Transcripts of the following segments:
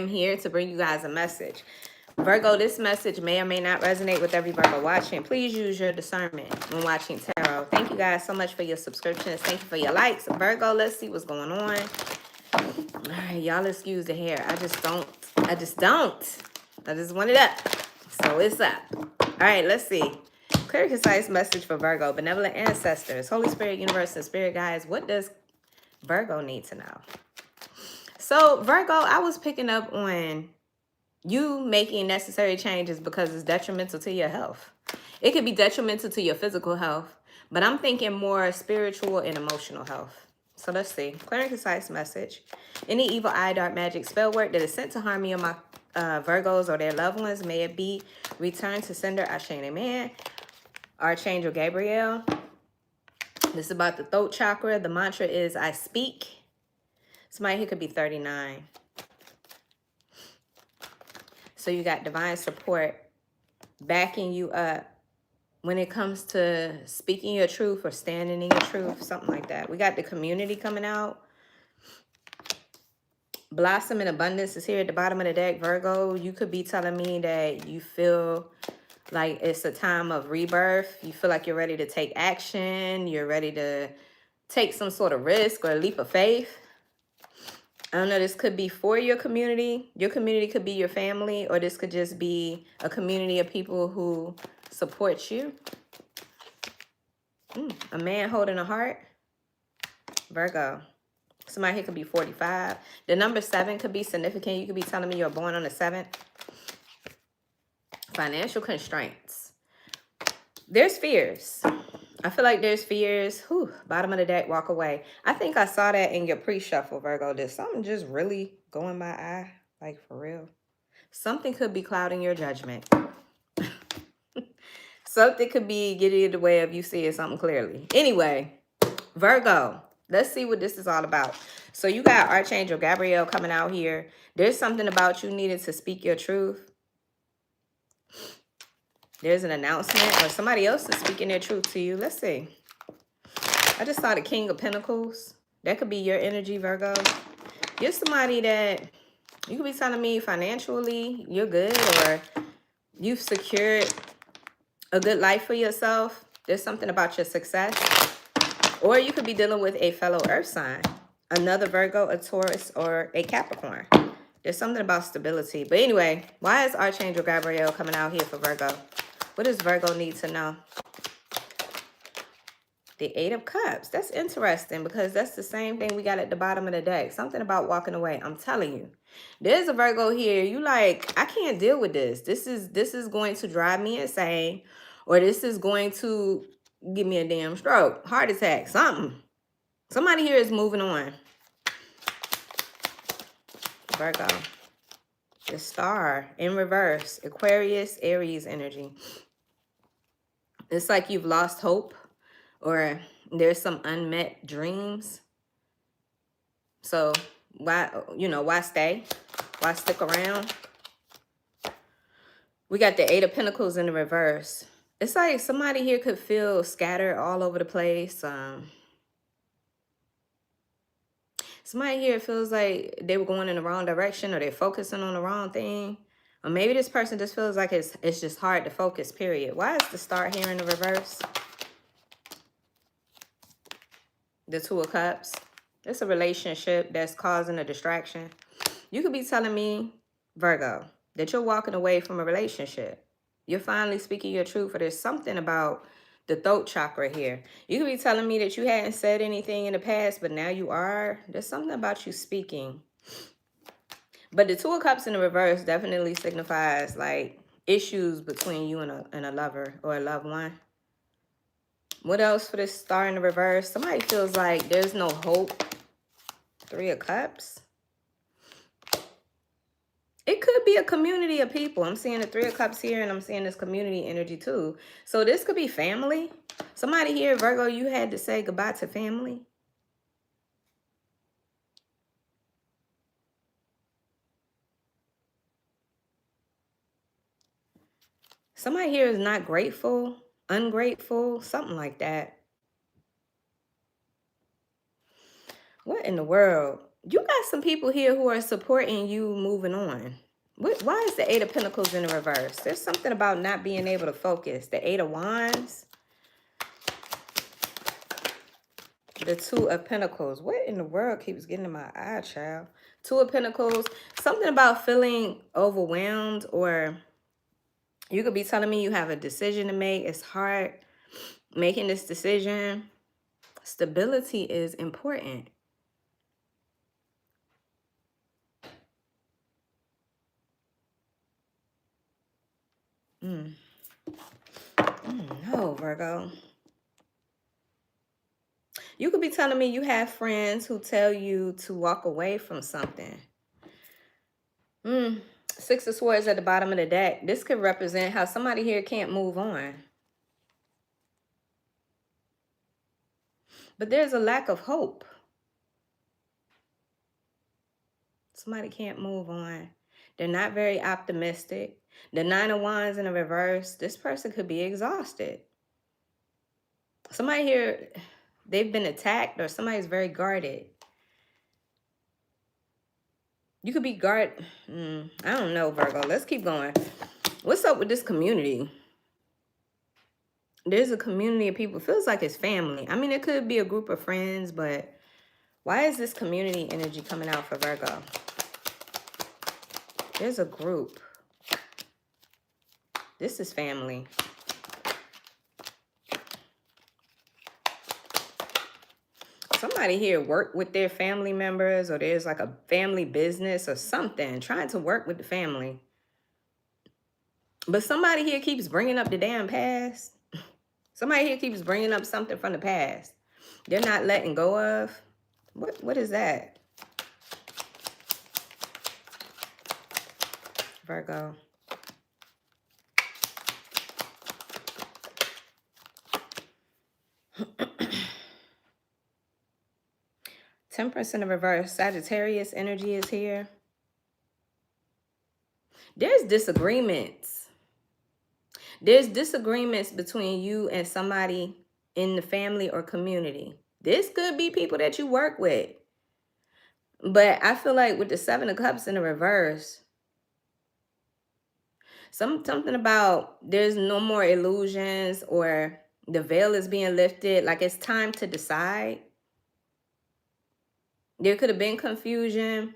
am here to bring you guys a message. Virgo, this message may or may not resonate with every Virgo watching. Please use your discernment when watching tarot. Thank you guys so much for your subscriptions. Thank you for your likes. Virgo, let's see what's going on. All right, y'all excuse the hair. I just don't. I just want it up. So it's up. All right, let's see. Clear, concise message for Virgo. Benevolent ancestors, Holy Spirit, universe, and spirit guides. What does Virgo need to know? So Virgo, I was picking up on you making necessary changes because it's detrimental to your health. It could be detrimental to your physical health, but I'm thinking more spiritual and emotional health. So let's see. Clear and concise message. Any evil eye, dark magic, spell work that is sent to harm me or my Virgos or their loved ones, may it be returned to sender. Ashe, amen. Archangel Gabriel. This is about the throat chakra. The mantra is I speak. Somebody here could be 39. So you got divine support backing you up when it comes to speaking your truth or standing in your truth, something like that. We got the community coming out. Blossom in abundance is here at the bottom of the deck, Virgo. You could be telling me that you feel like it's a time of rebirth. You feel like you're ready to take action. You're ready to take some sort of risk or a leap of faith. I don't know, this could be for your community. Your community could be your family, or this could just be a community of people who support you. A man holding a heart. Virgo. Somebody here could be 45. The number 7 could be significant. You could be telling me you're born on the 7th. Financial constraints. There's fears. I feel like there's fears. Whew, bottom of the deck, walk away. I think I saw that in your pre-shuffle, Virgo. There's something just really going my eye, like for real. Something could be clouding your judgment. Something could be getting in the way of you seeing something clearly. Anyway, Virgo, let's see what this is all about. So you got Archangel Gabriel coming out here. There's something about you needing to speak your truth. There's an announcement or somebody else is speaking their truth to you. Let's see. I just saw the King of Pentacles. That could be your energy, Virgo. You're somebody that you could be telling me financially you're good, or you've secured a good life for yourself. There's something about your success. Or you could be dealing with a fellow earth sign, another Virgo, a Taurus, or a Capricorn. There's something about stability. But anyway, why is Archangel Gabriel coming out here for Virgo? What does Virgo need to know? The 8 of Cups. That's interesting because that's the same thing we got at the bottom of the deck. Something about walking away. I'm telling you. There's a Virgo here. You like, I can't deal with this. This is going to drive me insane. Or this is going to give me a damn stroke. Heart attack. Something. Somebody here is moving on. Virgo. The Star in reverse. Aquarius, Aries energy. It's like you've lost hope, or there's some unmet dreams. So why stay? Why stick around? We got the 8 of Pentacles in the reverse. It's like somebody here could feel scattered all over the place. Somebody here feels like they were going in the wrong direction, or they're focusing on the wrong thing. Or maybe this person just feels like it's just hard to focus, period. Why is the Star here in the reverse? The 2 of Cups. It's a relationship that's causing a distraction. You could be telling me, Virgo, that you're walking away from a relationship. You're finally speaking your truth, or there's something about the throat chakra here. You could be telling me that you hadn't said anything in the past, but now you are. There's something about you speaking. But the 2 of Cups in the reverse definitely signifies like issues between you and a lover or a loved one. What else for this Star in the reverse? Somebody feels like there's no hope. 3 of Cups. It could be a community of people. I'm seeing the 3 of Cups here, and I'm seeing this community energy too. So this could be family. Somebody here, Virgo, you had to say goodbye to family. Somebody here is not grateful, ungrateful, something like that. What in the world? You got some people here who are supporting you moving on. Why is the Eight of Pentacles in the reverse? There's something about not being able to focus. The Eight of Wands. The Two of Pentacles. What in the world keeps getting in my eye, child? Two of Pentacles. Something about feeling overwhelmed, or you could be telling me you have a decision to make. It's hard making this decision. Stability is important. No, Virgo. You could be telling me you have friends who tell you to walk away from something. Six of Swords at the bottom of the deck. This could represent how somebody here can't move on. But there's a lack of hope. Somebody can't move on. They're not very optimistic. The Nine of Wands in the reverse. This person could be exhausted. Somebody here, they've been attacked, or somebody's very guarded. You could be I don't know, Virgo. Let's keep going. What's up with this community? There's a community of people. It feels like it's family. I mean, it could be a group of friends, but why is this community energy coming out for Virgo? There's a group. This is family. Somebody here work with their family members, or there's like a family business or something, trying to work with the family. But somebody here keeps bringing up the damn past. Somebody here keeps bringing up something from the past they're not letting go of. What is that? Virgo. Temperance in the reverse. Sagittarius energy is here. There's disagreements. There's disagreements between you and somebody in the family or community. This could be people that you work with. But I feel like with the Seven of Cups in the reverse, something about there's no more illusions, or the veil is being lifted. Like it's time to decide. There could have been confusion.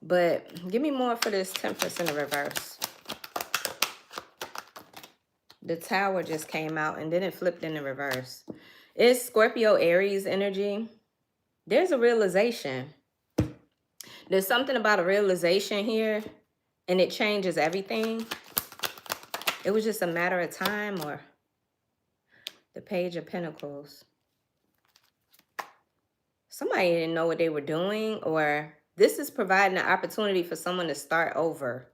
But give me more for this Temperance in the reverse. The Tower just came out and then it flipped in the reverse. It's Scorpio Aries energy. There's a realization. There's something about a realization here, and it changes everything. It was just a matter of time. Or the Page of Pentacles. Somebody didn't know what they were doing, or this is providing an opportunity for someone to start over.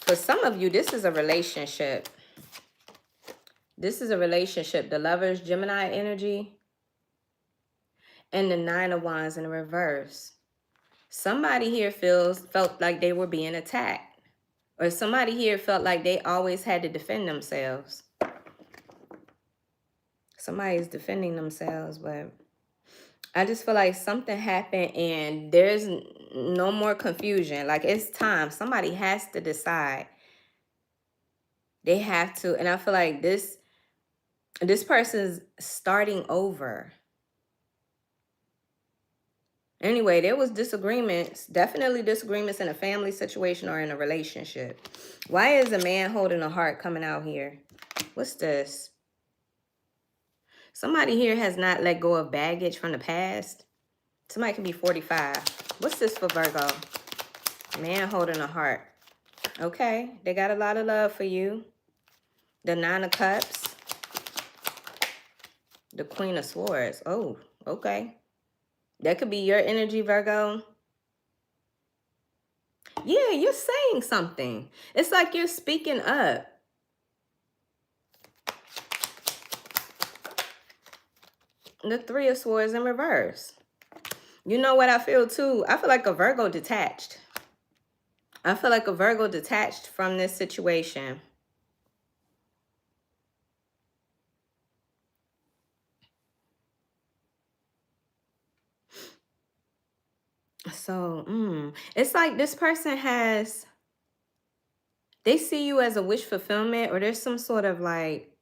For some of you, this is a relationship. This is a relationship. The Lovers, Gemini energy. And the Nine of Wands in the reverse. Somebody here felt like they were being attacked. Or somebody here felt like they always had to defend themselves. Somebody's defending themselves, but I just feel like something happened and there's no more confusion. Like it's time. Somebody has to decide. They have to. And I feel like this person's starting over. Anyway, there was disagreements, definitely disagreements in a family situation or in a relationship. Why is a man holding a heart coming out here? What's this? Somebody here has not let go of baggage from the past. Somebody could be 45. What's this for Virgo? Man holding a heart. Okay, they got a lot of love for you. The Nine of Cups. The Queen of Swords. Oh, okay. That could be your energy, Virgo. Yeah, you're saying something. It's like you're speaking up. The Three of Swords in reverse. You know what I feel too? I feel like a Virgo detached. I feel like a Virgo detached from this situation. So, it's like this person has, they see you as a wish fulfillment, or there's some sort of like,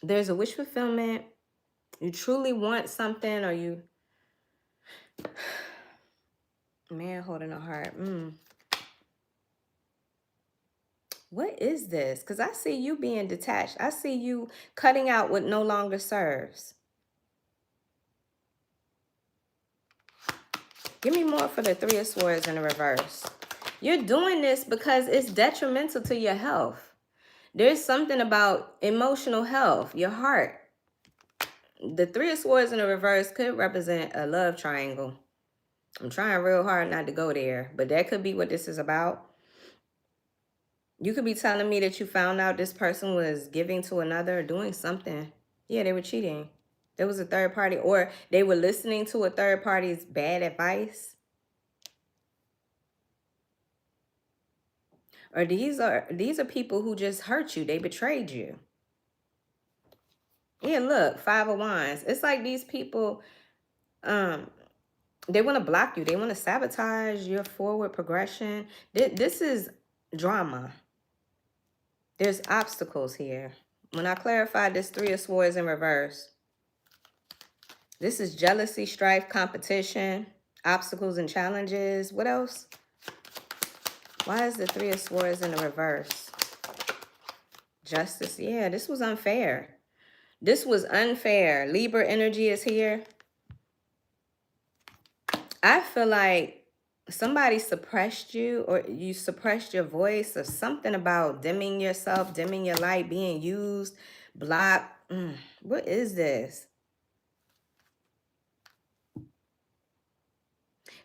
there's a wish fulfillment. You truly want something, or you, man, holding a heart. What is this? Because I see you being detached. I see you cutting out what no longer serves. Give me more for the Three of Swords in the reverse. You're doing this because it's detrimental to your health. There's something about emotional health, your heart. The Three of Swords in the reverse could represent a love triangle. I'm trying real hard not to go there, but that could be what this is about. You could be telling me that you found out this person was giving to another or doing something. Yeah, they were cheating. There was a third party, or they were listening to a third party's bad advice. Or these are people who just hurt you. They betrayed you. Yeah, look, Five of Wands. It's like these people, they want to block you. They want to sabotage your forward progression. This is drama. There's obstacles here. When I clarified this Three of Swords in reverse, this is jealousy, strife, competition, obstacles and challenges. What else? Why is the Three of Swords in the reverse? Justice. Yeah, this was unfair. This was unfair. Libra energy is here. I feel like somebody suppressed you, or you suppressed your voice, or something about dimming yourself, dimming your light, being used, blocked. What is this?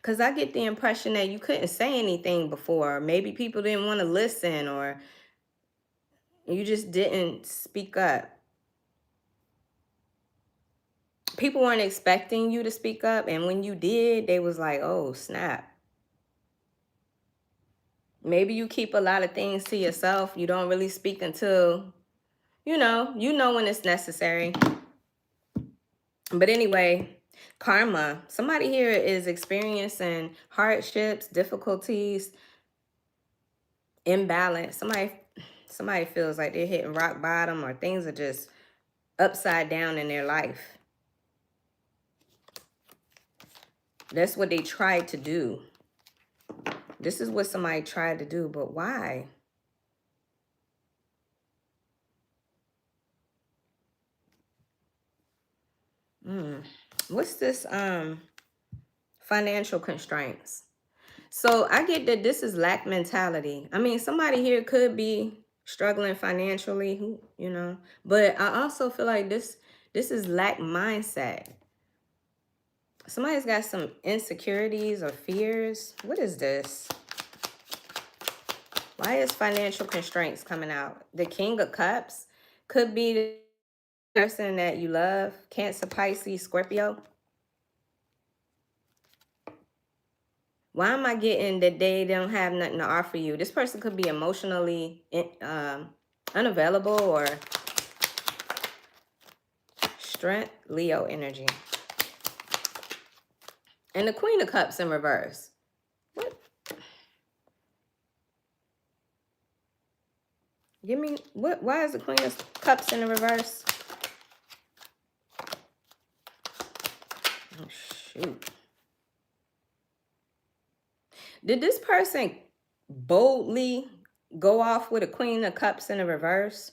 Because I get the impression that you couldn't say anything before. Maybe people didn't want to listen, or you just didn't speak up. People weren't expecting you to speak up, and when you did, they was like, oh, snap. Maybe you keep a lot of things to yourself. You don't really speak until, you know when it's necessary. But anyway, karma. Somebody here is experiencing hardships, difficulties, imbalance. Somebody feels like they're hitting rock bottom, or things are just upside down in their life. That's what they tried to do. This is what somebody tried to do, but why? What's this financial constraints? So I get that this is lack mentality. I mean, somebody here could be struggling financially, but I also feel like this is lack mindset. Somebody's got some insecurities or fears. What is this? Why is financial constraints coming out? The King of Cups could be the person that you love. Cancer, Pisces, Scorpio. Why am I getting that they don't have nothing to offer you? This person could be emotionally unavailable, or strength, Leo energy. And the Queen of Cups in reverse. What? Give me, what? Why is the Queen of Cups in the reverse? Oh, shoot. Did this person boldly go off with a Queen of Cups in the reverse?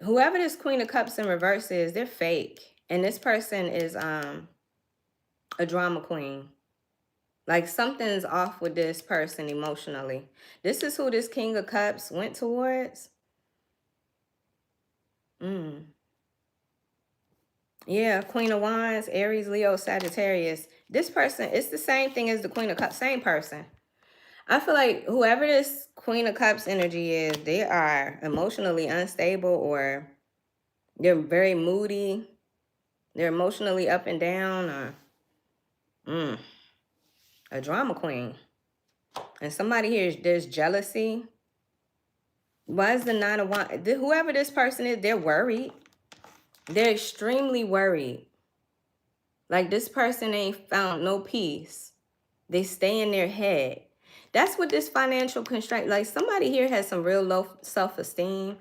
Whoever this Queen of Cups in reverse is, they're fake. And this person is a drama queen. Like, something's off with this person emotionally. This is who this King of Cups went towards. Yeah, Queen of Wands, Aries, Leo, Sagittarius. This person, it's the same thing as the Queen of Cups, same person. I feel like whoever this Queen of Cups energy is, they are emotionally unstable, or they're very moody. They're emotionally up and down, or a drama queen. And somebody here, there's jealousy. Why is the Nine of Wands? Whoever this person is, they're worried. They're extremely worried. Like, this person ain't found no peace. They stay in their head. That's what this financial constraint, like somebody here has some real low self-esteem.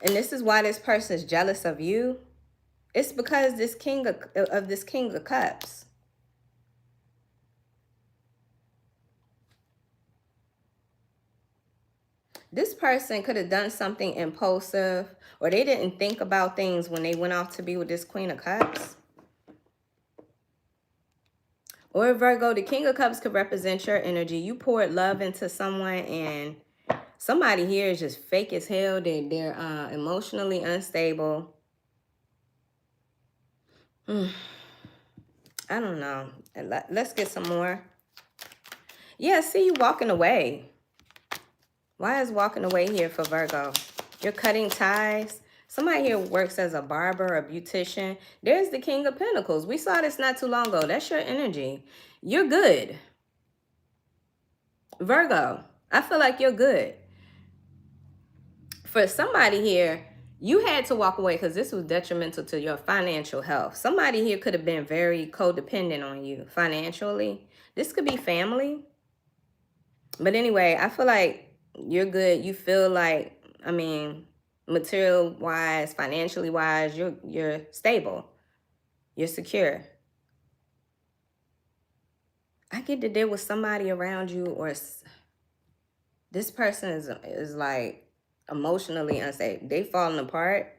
And this is why this person is jealous of you. It's because this king of this King of Cups. This person could have done something impulsive, or they didn't think about things when they went off to be with this Queen of Cups. Or Virgo, the King of Cups could represent your energy. You poured love into someone, and somebody here is just fake as hell. They're emotionally unstable. I don't know. Let's get some more. Yeah, see you walking away. Why is walking away here for Virgo? You're cutting ties. Somebody here works as a barber, a beautician. There's the King of Pentacles. We saw this not too long ago. That's your energy. You're good. Virgo, I feel like you're good. For somebody here, you had to walk away because this was detrimental to your financial health. Somebody here could have been very codependent on you financially. This could be family. But anyway, I feel like you're good. You feel like, I mean, material wise, financially wise, you're stable. You're secure. I get that there was somebody around you, or this person is like emotionally unstable. They falling apart.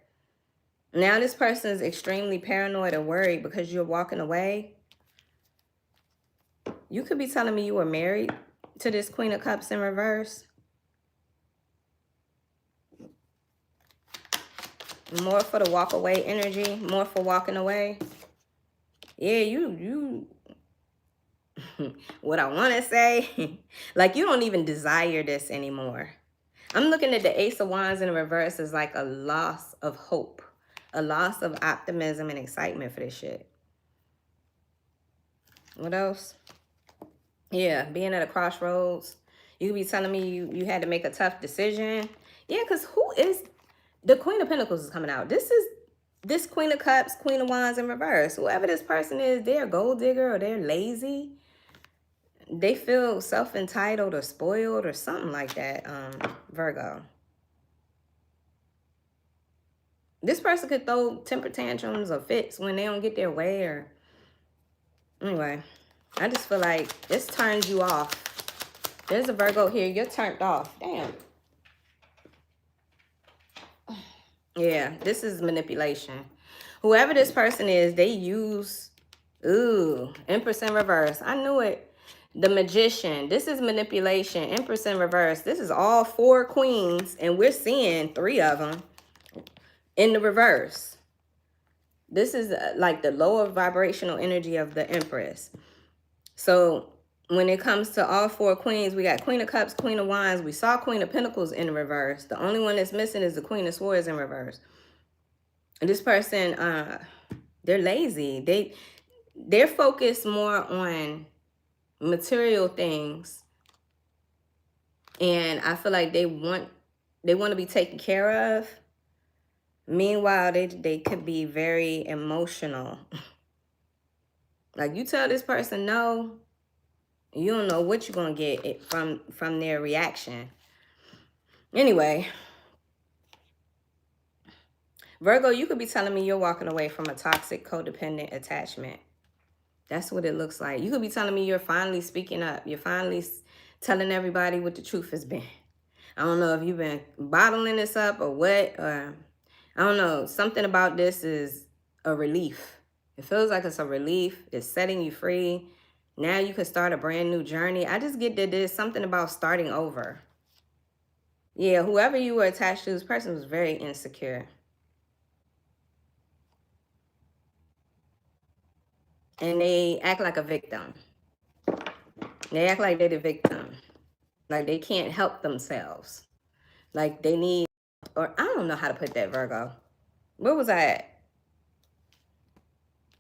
Now this person is extremely paranoid or worried because you're walking away. You could be telling me you were married to this Queen of Cups in reverse. More for the walk away energy, more for walking away. Yeah, you what I want to say, like you don't even desire this anymore. I'm looking at the Ace of Wands in reverse as like a loss of hope, a loss of optimism and excitement for this shit. What else? Yeah, being at a crossroads. You could be telling me you had to make a tough decision. Yeah, because who is the Queen of Pentacles is coming out. This is this Queen of Cups, Queen of Wands in reverse. Whoever this person is, they're a gold digger or they're lazy. They feel self-entitled or spoiled or something like that, Virgo. This person could throw temper tantrums or fits when they don't get their way. Or anyway, I just feel like this turns you off. There's a Virgo here. You're turned off. Damn. Yeah, this is manipulation. Whoever this person is, they use, Empress in reverse. I knew it. The Magician. This is manipulation. Empress in reverse. This is all 4 queens, and we're seeing 3 of them in the reverse. This is like the lower vibrational energy of the Empress. So when it comes to all 4 queens, we got Queen of Cups, Queen of Wands. We saw Queen of Pentacles in reverse. The only one that's missing is the Queen of Swords in reverse. And this person, they're lazy. They're focused more on material things. And I feel like they want to be taken care of. Meanwhile, they could be very emotional. Like you tell this person no, you don't know what you're going to get from their reaction. Anyway, Virgo, you could be telling me you're walking away from a toxic, codependent attachment. That's what it looks like. You could be telling me you're finally speaking up. You're finally telling everybody what the truth has been. I don't know if you've been bottling this up or what. I don't know. Something about this is a relief. It feels like it's a relief. It's setting you free. Now you can start a brand new journey. I just get that there's something about starting over. Yeah, whoever you were attached to, this person was very insecure. And they act like a victim. They act like they're the victim. Like they can't help themselves. Like they need, or I don't know how to put that, Virgo. Where was I at?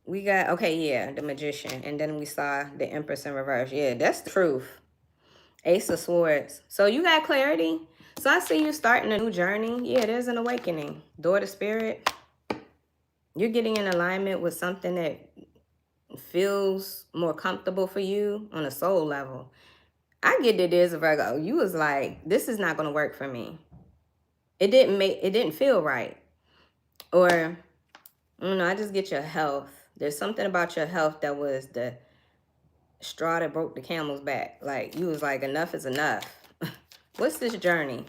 We got, okay, yeah, the Magician. And then we saw the Empress in reverse. Yeah, that's the truth. Ace of Swords. So you got clarity. So I see you starting a new journey. Yeah, there's an awakening. Door to Spirit. You're getting in alignment with something feels more comfortable for you on a soul level. I get that there's a Virgo. You was like, this is not going to work for me. It didn't feel right. Or, I just get your health. There's something about your health that was the straw that broke the camel's back. Like, you was like, enough is enough. What's this journey?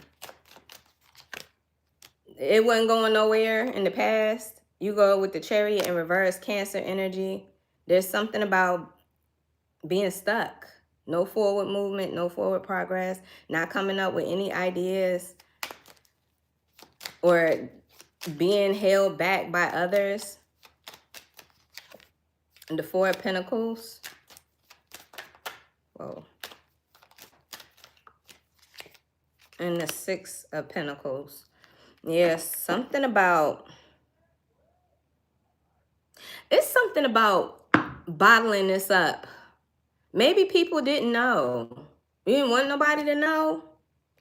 It wasn't going nowhere in the past. You go with the Chariot in reverse, Cancer energy. There's something about being stuck. No forward movement, no forward progress, not coming up with any ideas, or being held back by others. And the Four of Pentacles. Whoa. And the Six of Pentacles. Yes, something about... It's something about bottling this up. Maybe people didn't know. You didn't want nobody to know.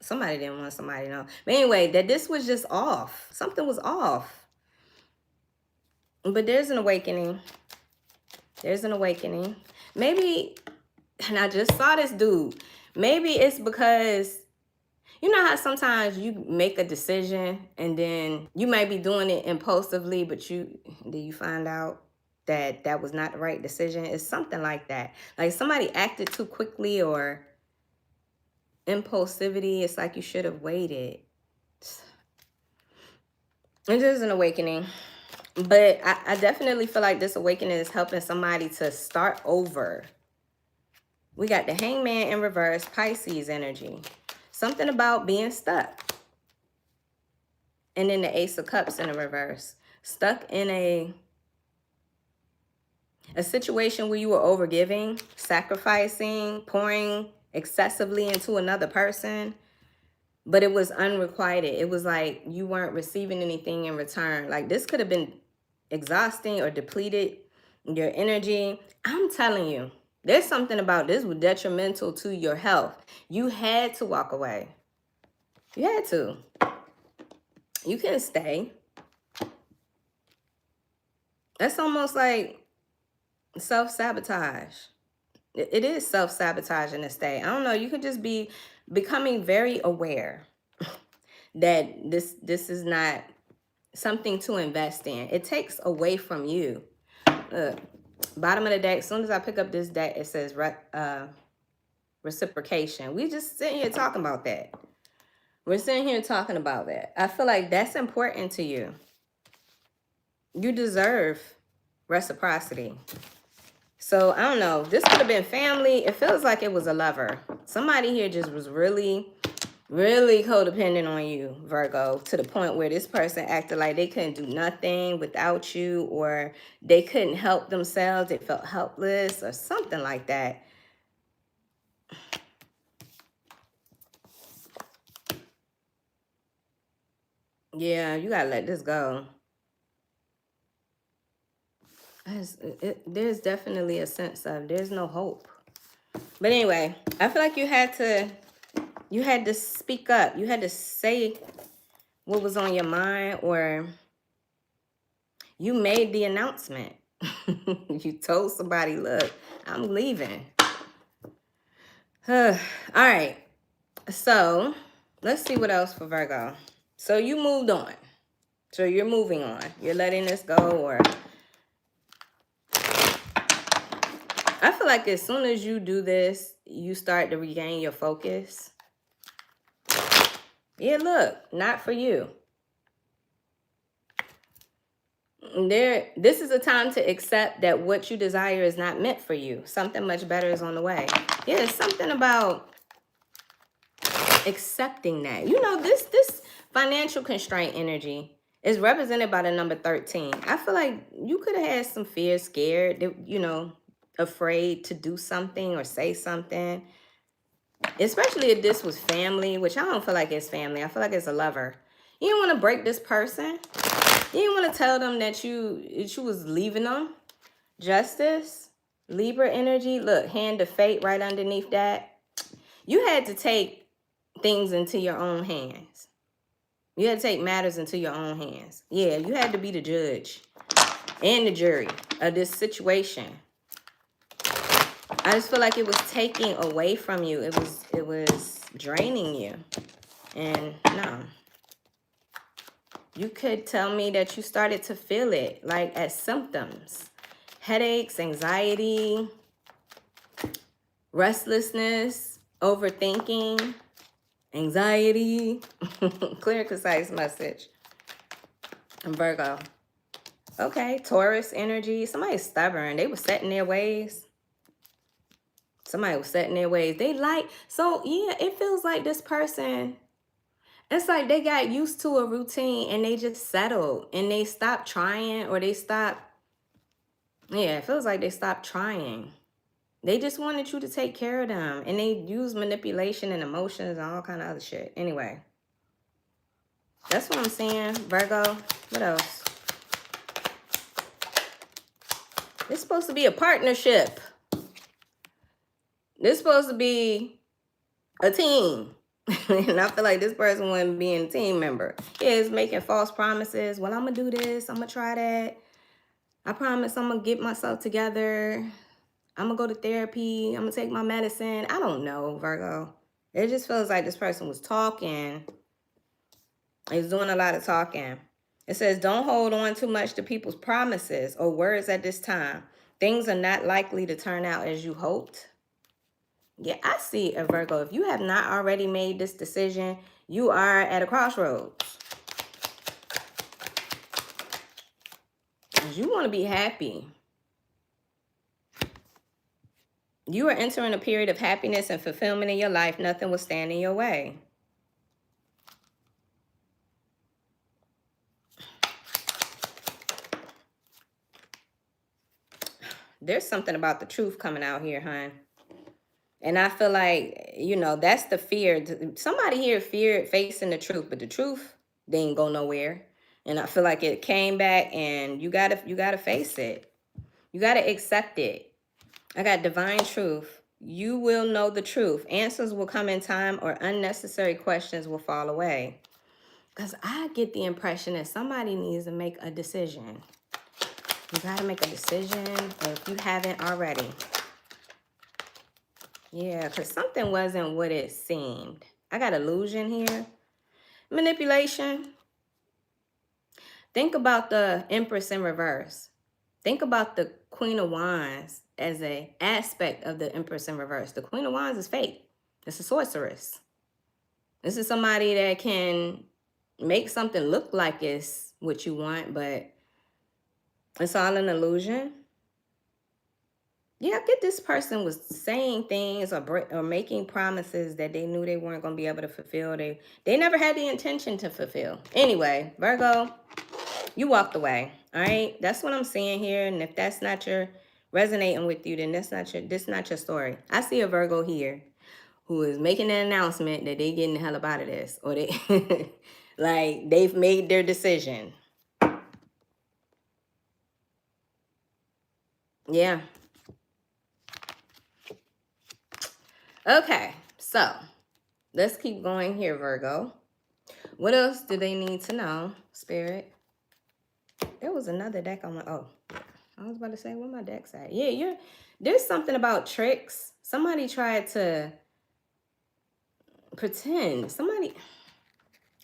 Somebody didn't want somebody to know. But anyway, that this was just off. Something was off. But there's an awakening. There's an awakening. Maybe, and I just saw this dude. Maybe it's because, you know how sometimes you make a decision and then you might be doing it impulsively, but you find out that that was not the right decision. It's something like that. Like somebody acted too quickly, or impulsivity. It's like you should have waited. It is an awakening. But I definitely feel like this awakening is helping somebody to start over. We got the Hangman in reverse, Pisces energy. Something about being stuck. And then the Ace of Cups in the reverse. Stuck in a situation where you were overgiving, sacrificing, pouring excessively into another person. But it was unrequited. It was like you weren't receiving anything in return. Like this could have been exhausting or depleted your energy. I'm telling you, there's something about this was detrimental to your health. You had to walk away. You had to. You couldn't stay. That's almost like self-sabotage. It is self-sabotaging to stay. I don't know. You could just be becoming very aware that this is not something to invest in. It takes away from you. Bottom of the deck, as soon as I pick up this deck, it says reciprocation. We just sitting here talking about that. We're sitting here talking about that. I feel like that's important to you. You deserve reciprocity. So, I don't know. This could have been family. It feels like it was a lover. Somebody here just was really, really codependent on you, Virgo, to the point where this person acted like they couldn't do nothing without you, or they couldn't help themselves. They felt helpless or something like that. Yeah, you gotta let this go. There's definitely a sense of there's no hope. But anyway, I feel like you had to speak up. You had to say what was on your mind, or you made the announcement. You told somebody, look, I'm leaving. All right. So let's see what else for Virgo. So you moved on. So you're moving on. You're letting this go, or I feel like as soon as you do this, you start to regain your focus. Yeah, look, not for you. This is a time to accept that what you desire is not meant for you. Something much better is on the way. Yeah, there's something about accepting that. You know, this financial constraint energy is represented by the number 13. I feel like you could have had some fear, scared, you know, afraid to do something or say something. Especially if this was family, which I don't feel like it's family. I feel like it's a lover. You didn't want to break this person. You didn't want to tell them that you was leaving them. Justice, Libra energy. Look, hand of fate right underneath that. You had to take things into your own hands. You had to take matters into your own hands. Yeah, you had to be the judge and the jury of this situation. I just feel like it was taking away from you. It was draining you. And no. You could tell me that you started to feel it, like as symptoms. Headaches, anxiety, restlessness, overthinking, anxiety. Clear and concise message. And Virgo. Okay, Taurus energy. Somebody's stubborn. They were set in their ways. Somebody was set in their ways. They like, so yeah, it feels like this person, it's like they got used to a routine and they just settled and they stopped trying, or they stopped, yeah, it feels like they stopped trying. They just wanted you to take care of them, and they use manipulation and emotions and all kind of other shit. Anyway, that's what I'm saying, Virgo. What else? It's supposed to be a partnership. This supposed to be a team. And I feel like this person wasn't being a team member. Yeah, it's making false promises. Well, I'm going to do this. I'm going to try that. I promise I'm going to get myself together. I'm going to go to therapy. I'm going to take my medicine. I don't know, Virgo. It just feels like this person was talking. He's doing a lot of talking. It says, don't hold on too much to people's promises or words at this time. Things are not likely to turn out as you hoped. Yeah, I see a Virgo. If you have not already made this decision, you are at a crossroads. You want to be happy. You are entering a period of happiness and fulfillment in your life. Nothing will stand in your way. There's something about the truth coming out here, hon. And I feel like, you know, that's the fear. Somebody here feared facing the truth, but the truth, they ain't go nowhere. And I feel like it came back, and you gotta face it. You gotta accept it. I got divine truth. You will know the truth. Answers will come in time, or unnecessary questions will fall away. Because I get the impression that somebody needs to make a decision. You got to make a decision, or if you haven't already. Yeah, because something wasn't what it seemed. I got illusion here. Manipulation. Think about the Empress in reverse. Think about the Queen of Wands as an aspect of the Empress in reverse. The Queen of Wands is fake. It's a sorceress. This is somebody that can make something look like it's what you want, but it's all an illusion. Yeah, I get this person was saying things or making promises that they knew they weren't going to be able to fulfill. They never had the intention to fulfill. Anyway, Virgo, you walked away. All right, that's what I'm seeing here. And if that's not resonating with you, then this not your story. I see a Virgo here who is making an announcement that they getting the hell up out of this, or they like they've made their decision. Yeah. Okay, so let's keep going here, Virgo. What else do they need to know, Spirit? There was another deck on my, oh, I was about to say, where my deck's at? Yeah, there's something about tricks. Somebody tried to pretend. Somebody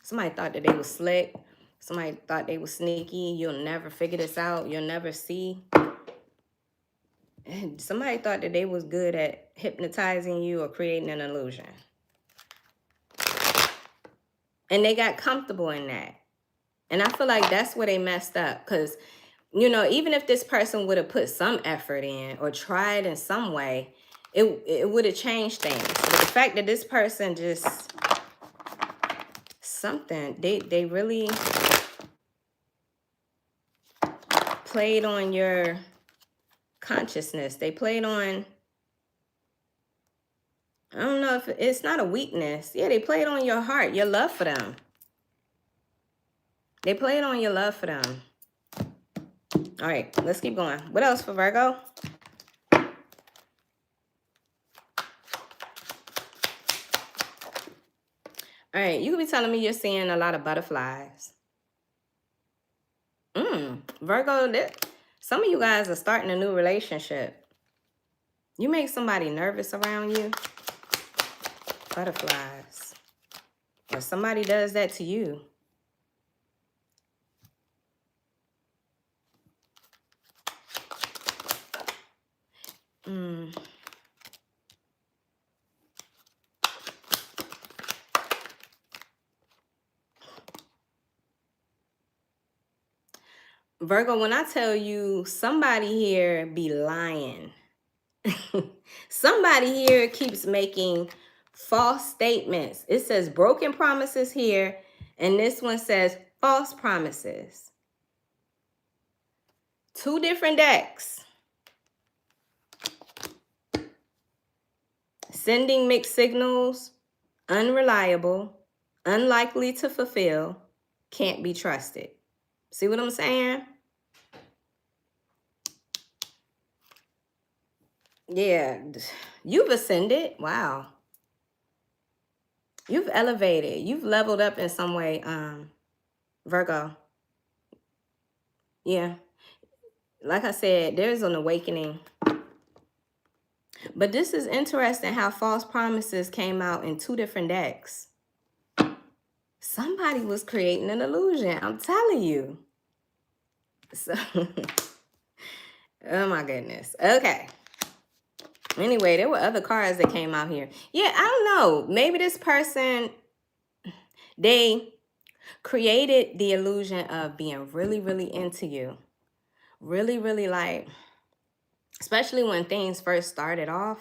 thought that they was slick. Somebody thought they was sneaky. You'll never figure this out. You'll never see. And somebody thought that they was good at hypnotizing you or creating an illusion. And they got comfortable in that. And I feel like that's where they messed up. Because, you know, even if this person would have put some effort in or tried in some way, it would have changed things. But the fact that this person just something, they really played on your consciousness. They played on, I don't know if it's not a weakness. Yeah, they played on your heart, your love for them. They played on your love for them. All right, let's keep going. What else for Virgo? All right, you could be telling me you're seeing a lot of butterflies. Virgo, some of you guys are starting a new relationship. You make somebody nervous around you. Butterflies. Or somebody does that to you. Virgo, when I tell you somebody here be lying. Somebody here keeps making false statements. It says broken promises here, and this one says false promises. Two different decks. Sending mixed signals, unreliable, unlikely to fulfill, can't be trusted. See what I'm saying? Yeah, you've ascended. Wow. You've elevated. You've leveled up in some way, Virgo. Yeah. Like I said, there's an awakening. But this is interesting how false promises came out in two different decks. Somebody was creating an illusion. I'm telling you. So, oh my goodness. Okay. Anyway, there were other cards that came out here. Yeah, I don't know. Maybe this person, they created the illusion of being really, really into you. Really, really like, especially when things first started off.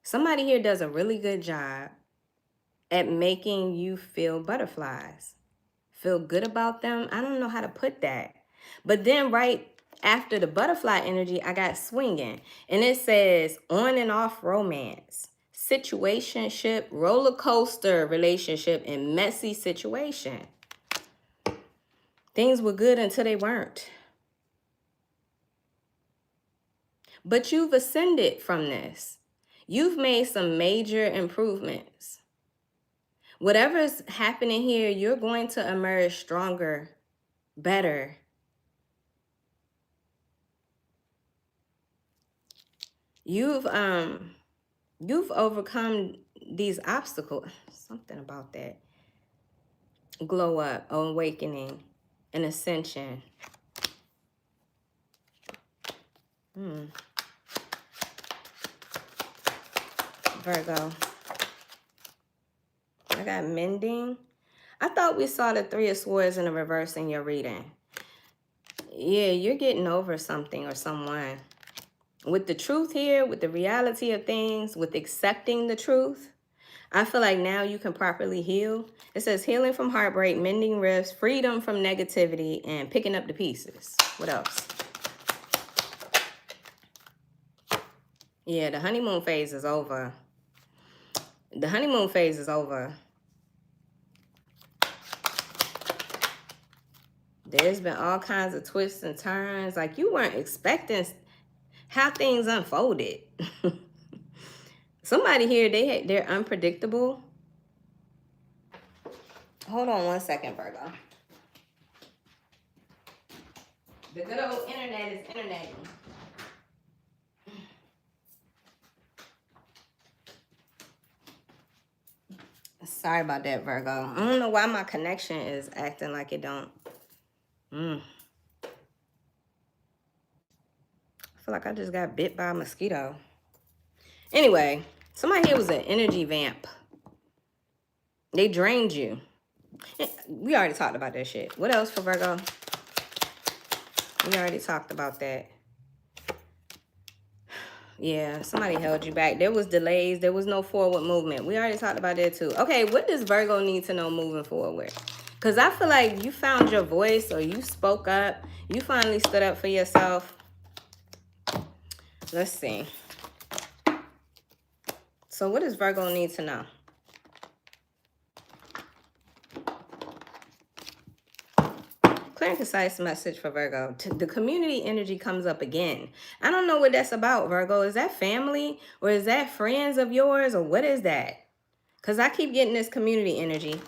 Somebody here does a really good job at making you feel butterflies. Feel good about them. I don't know how to put that. But then right after the butterfly energy, I got swinging. And it says on and off romance, situationship, roller coaster relationship, and messy situation. Things were good until they weren't. But you've ascended from this. You've made some major improvements. Whatever's happening here, you're going to emerge stronger, better. You've overcome these obstacles. Something about that. Glow up, awakening, and ascension. Virgo. I got mending. I thought we saw the Three of Swords in the reverse in your reading. Yeah, you're getting over something or someone. With the truth here, with the reality of things, with accepting the truth, I feel like now you can properly heal. It says healing from heartbreak, mending rifts, freedom from negativity, and picking up the pieces. What else? Yeah, the honeymoon phase is over. The honeymoon phase is over. There's been all kinds of twists and turns. Like you weren't expecting how things unfolded. Somebody here, they're unpredictable. Hold on one second, Virgo. The good old internet is interneting. Sorry about that, Virgo. I don't know why my connection is acting like it don't. I feel like I just got bit by a mosquito. Anyway, somebody here was an energy vamp. They drained you. We already talked about that shit. What else for Virgo? We already talked about that. Yeah, somebody held you back. There was delays. There was no forward movement. We already talked about that too. Okay, what does Virgo need to know moving forward? Because I feel like you found your voice or you spoke up. You finally stood up for yourself. Let's see. So what does Virgo need to know? Clear and concise message for Virgo. The community energy comes up again. I don't know what that's about, Virgo. Is that family or is that friends of yours or what is that? Because I keep getting this community energy.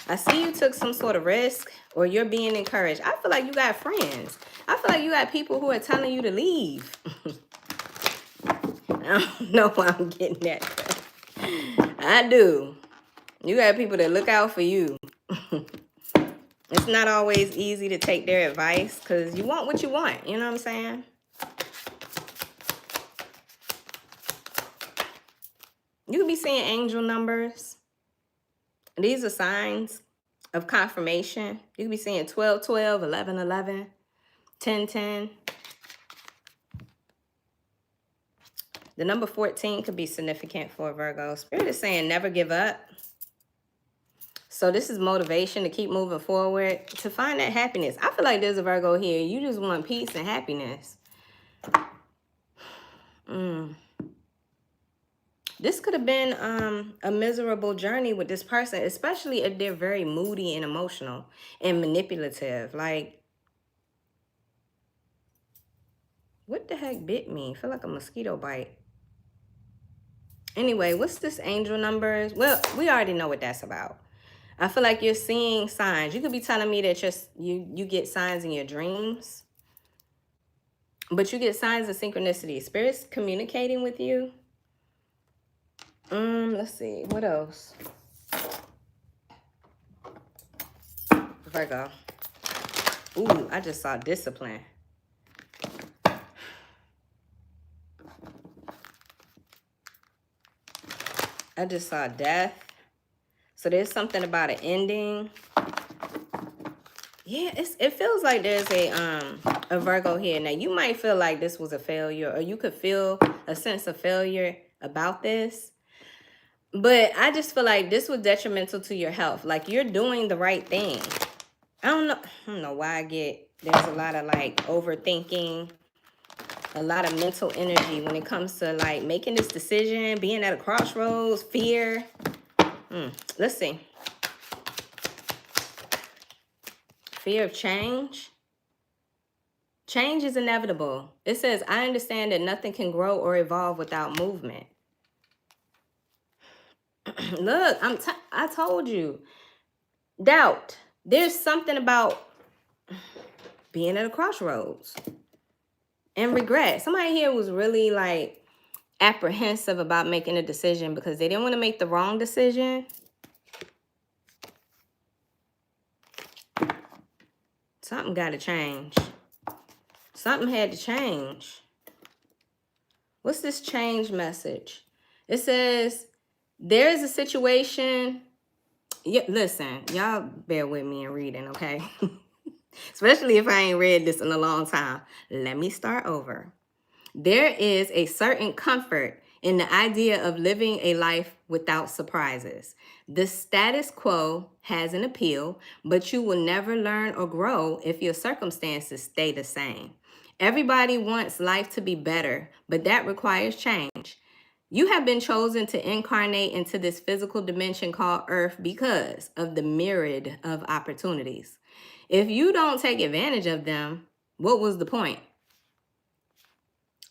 I see you took some sort of risk or you're being encouraged. I feel like you got friends. I feel like you got people who are telling you to leave. I don't know why I'm getting that. I do. You got people that look out for you. It's not always easy to take their advice because you want what you want. You know what I'm saying? You could be seeing angel numbers. These are signs of confirmation. You could be seeing 12, 12, 11, 11, 10, 10. The number 14 could be significant for a Virgo. Spirit is saying never give up. So this is motivation to keep moving forward, to find that happiness. I feel like there's a Virgo here. You just want peace and happiness. This could have been a miserable journey with this person, especially if they're very moody and emotional and manipulative. Like, what the heck bit me? I feel like a mosquito bite. Anyway, what's this angel numbers? Well, we already know what that's about. I feel like you're seeing signs. You could be telling me that you get signs in your dreams. But you get signs of synchronicity. Spirit's communicating with you. Let's see. What else? Virgo. Ooh, I just saw discipline. I just saw death. So there's something about an ending. Yeah, it feels like there's a Virgo here. Now, you might feel like this was a failure, or you could feel a sense of failure about this. But I just feel like this was detrimental to your health. Like, you're doing the right thing. I don't know why there's a lot of like overthinking, a lot of mental energy when it comes to like making this decision, being at a crossroads, fear. Let's see. Fear of change. Change is inevitable. It says, I understand that nothing can grow or evolve without movement. Look, I told you. Doubt. There's something about being at a crossroads. And regret. Somebody here was really like apprehensive about making a decision because they didn't want to make the wrong decision. Something got to change. Something had to change. What's this change message? It says, there is a situation. Yeah, listen, y'all bear with me in reading, okay? Especially if I ain't read this in a long time. Let me start over. There is a certain comfort in the idea of living a life without surprises. The status quo has an appeal, but you will never learn or grow if your circumstances stay the same. Everybody wants life to be better, but that requires change. You have been chosen to incarnate into this physical dimension called Earth because of the myriad of opportunities. If you don't take advantage of them, what was the point?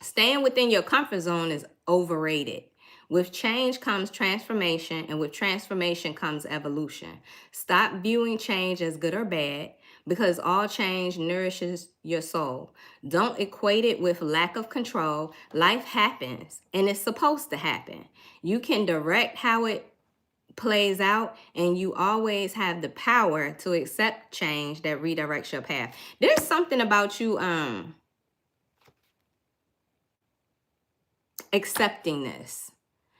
Staying within your comfort zone is overrated. With change comes transformation, and with transformation comes evolution. Stop viewing change as good or bad, because all change nourishes your soul. Don't equate it with lack of control. Life happens, and it's supposed to happen. You can direct how it plays out, and you always have the power to accept change that redirects your path. There's something about you accepting this.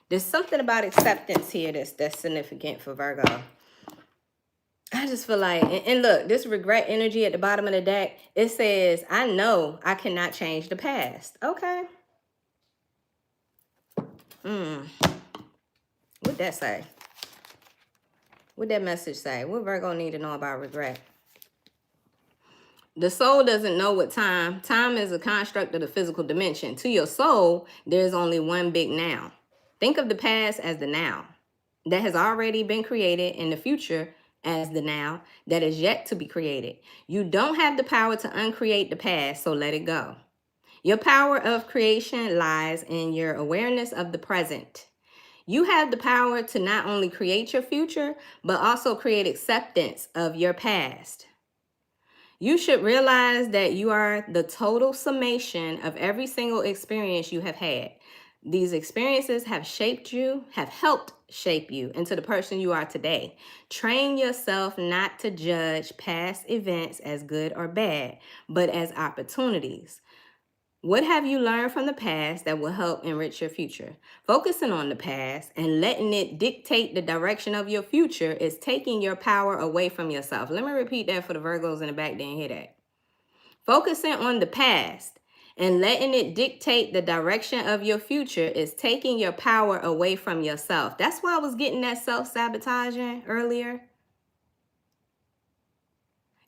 There's something about acceptance here that's significant for Virgo. I just feel like, and look, this regret energy at the bottom of the deck, it says, I know I cannot change the past. Okay. What'd that say? What'd that message say? What Virgo need to know about regret? The soul doesn't know what time. Time is a construct of the physical dimension. To your soul, there's only one big now. Think of the past as the now that has already been created, and the future as the now that is yet to be created. You don't have the power to uncreate the past, so let it go. Your power of creation lies in your awareness of the present. You have the power to not only create your future, but also create acceptance of your past. You should realize that you are the total summation of every single experience you have had. These experiences have shaped you, have helped shape you into the person you are today. Train yourself not to judge past events as good or bad, but as opportunities. What have you learned from the past that will help enrich your future? Focusing on the past and letting it dictate the direction of your future is taking your power away from yourself. Let me repeat that for the Virgos in the back, didn't hear that. Focusing on the past and letting it dictate the direction of your future is taking your power away from yourself. That's why I was getting that self-sabotaging earlier.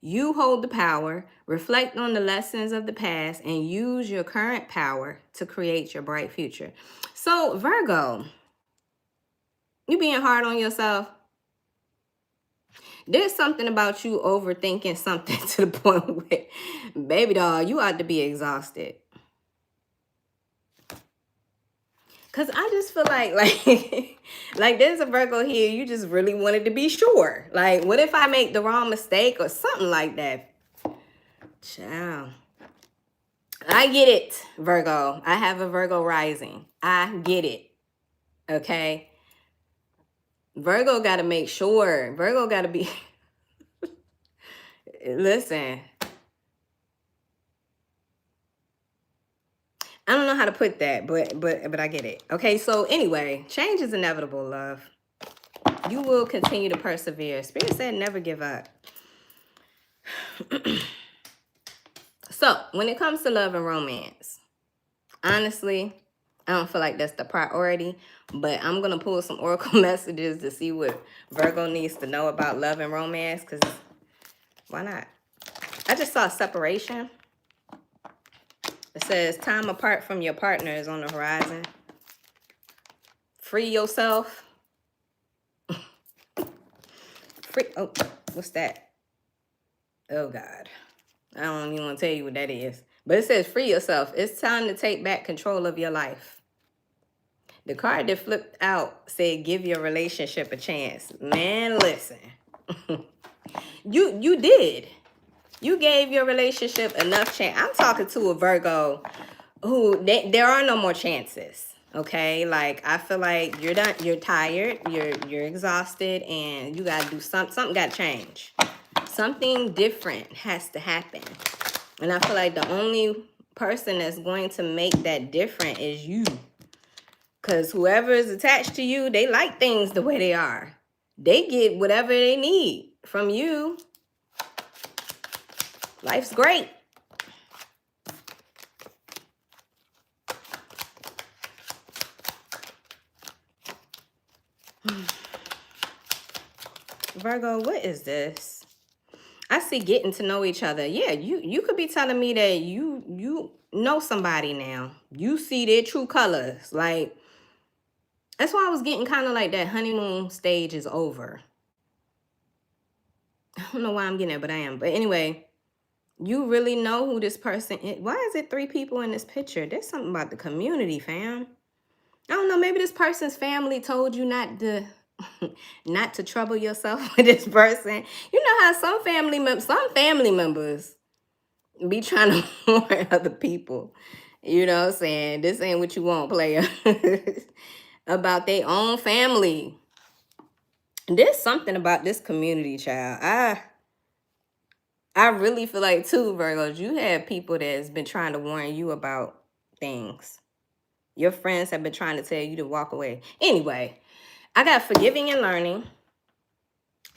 You hold the power, reflect on the lessons of the past, and use your current power to create your bright future. So, Virgo, you being hard on yourself. There's something about you overthinking something to the point where, baby doll, you ought to be exhausted. Cause I just feel like there's a Virgo here, you just really wanted to be sure. Like, what if I make the wrong mistake or something like that? Ciao. I get it, Virgo. I have a Virgo rising. I get it. Okay. Virgo got to make sure. Virgo got to be. Listen. I don't know how to put that, but I get it. Okay, so anyway, change is inevitable, love. You will continue to persevere. Spirit said never give up. So, when it comes to love and romance, honestly, I don't feel like that's the priority, but I'm going to pull some oracle messages to see what Virgo needs to know about love and romance, because why not? I just saw separation. It says time apart from your partner is on the horizon. Free yourself. Oh, what's that? Oh, God. I don't even want to tell you what that is. But it says free yourself. It's time to take back control of your life. The card that flipped out said give your relationship a chance. Man, listen. You did. You gave your relationship enough chance. I'm talking to a Virgo who there are no more chances. Okay, like I feel like you're done. You're tired. You're exhausted, and you gotta do something. Something got to change. Something different has to happen, and I feel like the only person that's going to make that different is you. Because whoever is attached to you, they like things the way they are. They get whatever they need from you. Life's great. Virgo, what is this? I see getting to know each other. Yeah, you could be telling me that you know somebody now. You see their true colors. Like, that's why I was getting kind of like that honeymoon stage is over. I don't know why I'm getting there, but I am. But anyway, you really know who this person is. Why is it 3 people in this picture? There's something about the community, fam. I don't know. Maybe this person's family told you not to trouble yourself with this person. You know how some family members be trying to warn other people. You know what I'm saying? This ain't what you want, player. About their own family. There's something about this community, child. I really feel like, too, Virgos, you have people that's been trying to warn you about things. Your friends have been trying to tell you to walk away. Anyway, I got forgiving and learning.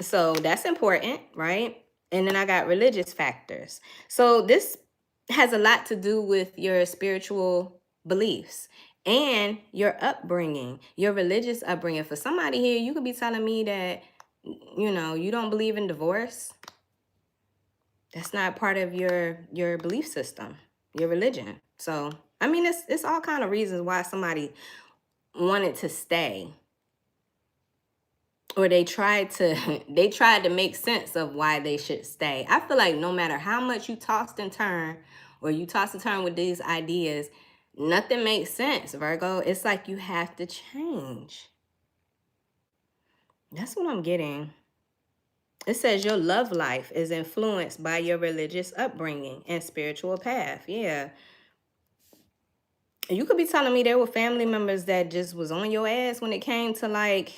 So that's important, right? And then I got religious factors. So this has a lot to do with your spiritual beliefs and your upbringing, your religious upbringing. For somebody here, you could be telling me that, you know, you don't believe in divorce. That's not part of your belief system, your religion. So, I mean, it's all kind of reasons why somebody wanted to stay. Or they tried to make sense of why they should stay. I feel like no matter how much you tossed and turn, or you toss and turn with these ideas, nothing makes sense, Virgo. It's like you have to change. That's what I'm getting. It says your love life is influenced by your religious upbringing and spiritual path. Yeah. You could be telling me there were family members that just was on your ass when it came to like,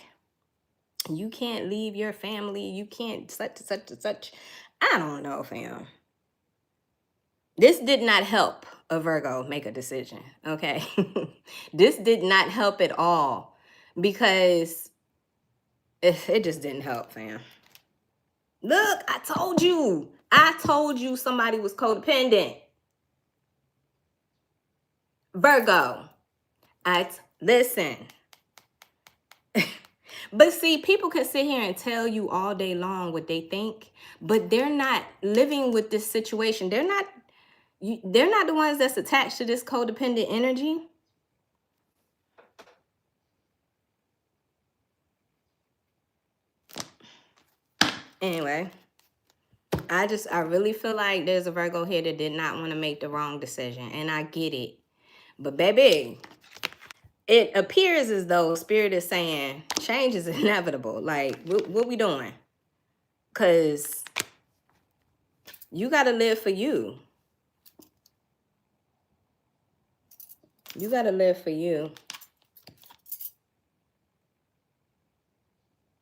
you can't leave your family. You can't such. I don't know, fam. This did not help a Virgo make a decision. Okay. This did not help at all because it just didn't help, fam. Look, I told you. I told you somebody was codependent. Virgo. Listen. But see, people can sit here and tell you all day long what they think, but they're not living with this situation. They're not the ones that's attached to this codependent energy. Anyway, I really feel like there's a Virgo here that did not want to make the wrong decision, and I get it. But baby, it appears as though Spirit is saying change is inevitable. Like, what we doing? Because you got to live for you. You got to live for you.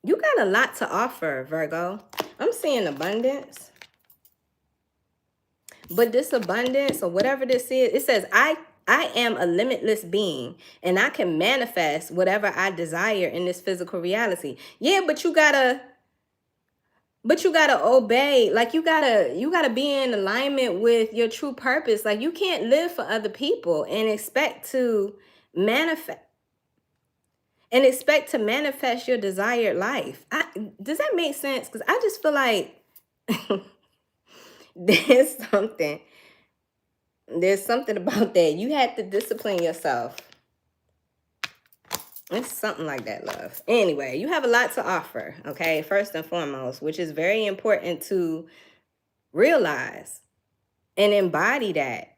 You got a lot to offer, Virgo. I'm seeing abundance. But this abundance or whatever this is, it says, I am a limitless being and I can manifest whatever I desire in this physical reality. Yeah, but you gotta obey. Like you gotta be in alignment with your true purpose. Like you can't live for other people and expect to manifest your desired life. Does that make sense? Because I just feel like there's something about that. You had to discipline yourself. It's something like that, love. Anyway, you have a lot to offer, okay? First and foremost, which is very important to realize and embody that.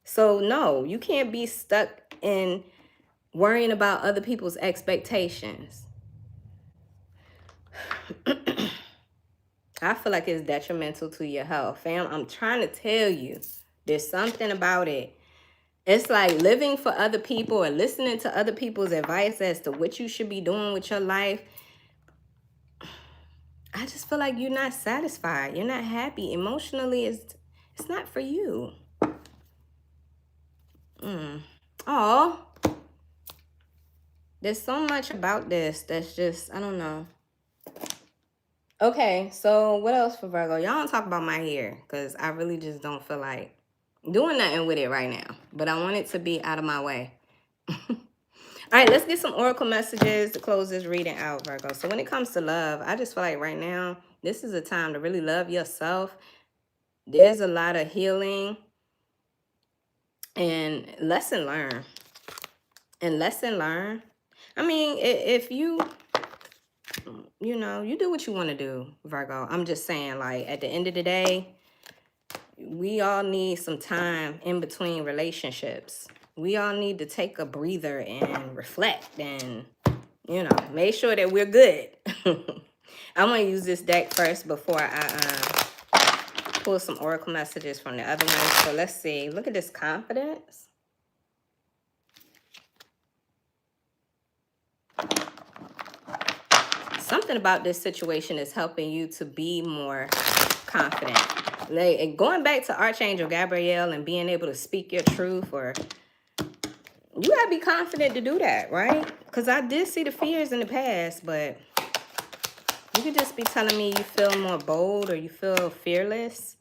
So no, you can't be stuck in worrying about other people's expectations. I feel like it's detrimental to your health, fam. I'm trying to tell you, there's something about it. It's like living for other people or listening to other people's advice as to what you should be doing with your life. I just feel like you're not satisfied. You're not happy. Emotionally, it's not for you. Oh, there's so much about this that's just, I don't know. Okay, so what else for Virgo? Y'all don't talk about my hair because I really just don't feel like doing nothing with it right now. But I want it to be out of my way. All right, let's get some oracle messages to close this reading out, Virgo. So when it comes to love, I just feel like right now, this is a time to really love yourself. There's a lot of healing and lesson learned. I mean, if you do what you want to do, Virgo. I'm just saying, like, at the end of the day, we all need some time in between relationships. We all need to take a breather and reflect and, make sure that we're good. I want to use this deck first before I pull some oracle messages from the other one. So let's see. Look at this confidence. Something about this situation is helping you to be more confident. Like, going back to Archangel Gabriel and being able to speak your truth, or you gotta be confident to do that, right? Because I did see the fears in the past, but you could just be telling me you feel more bold or you feel fearless.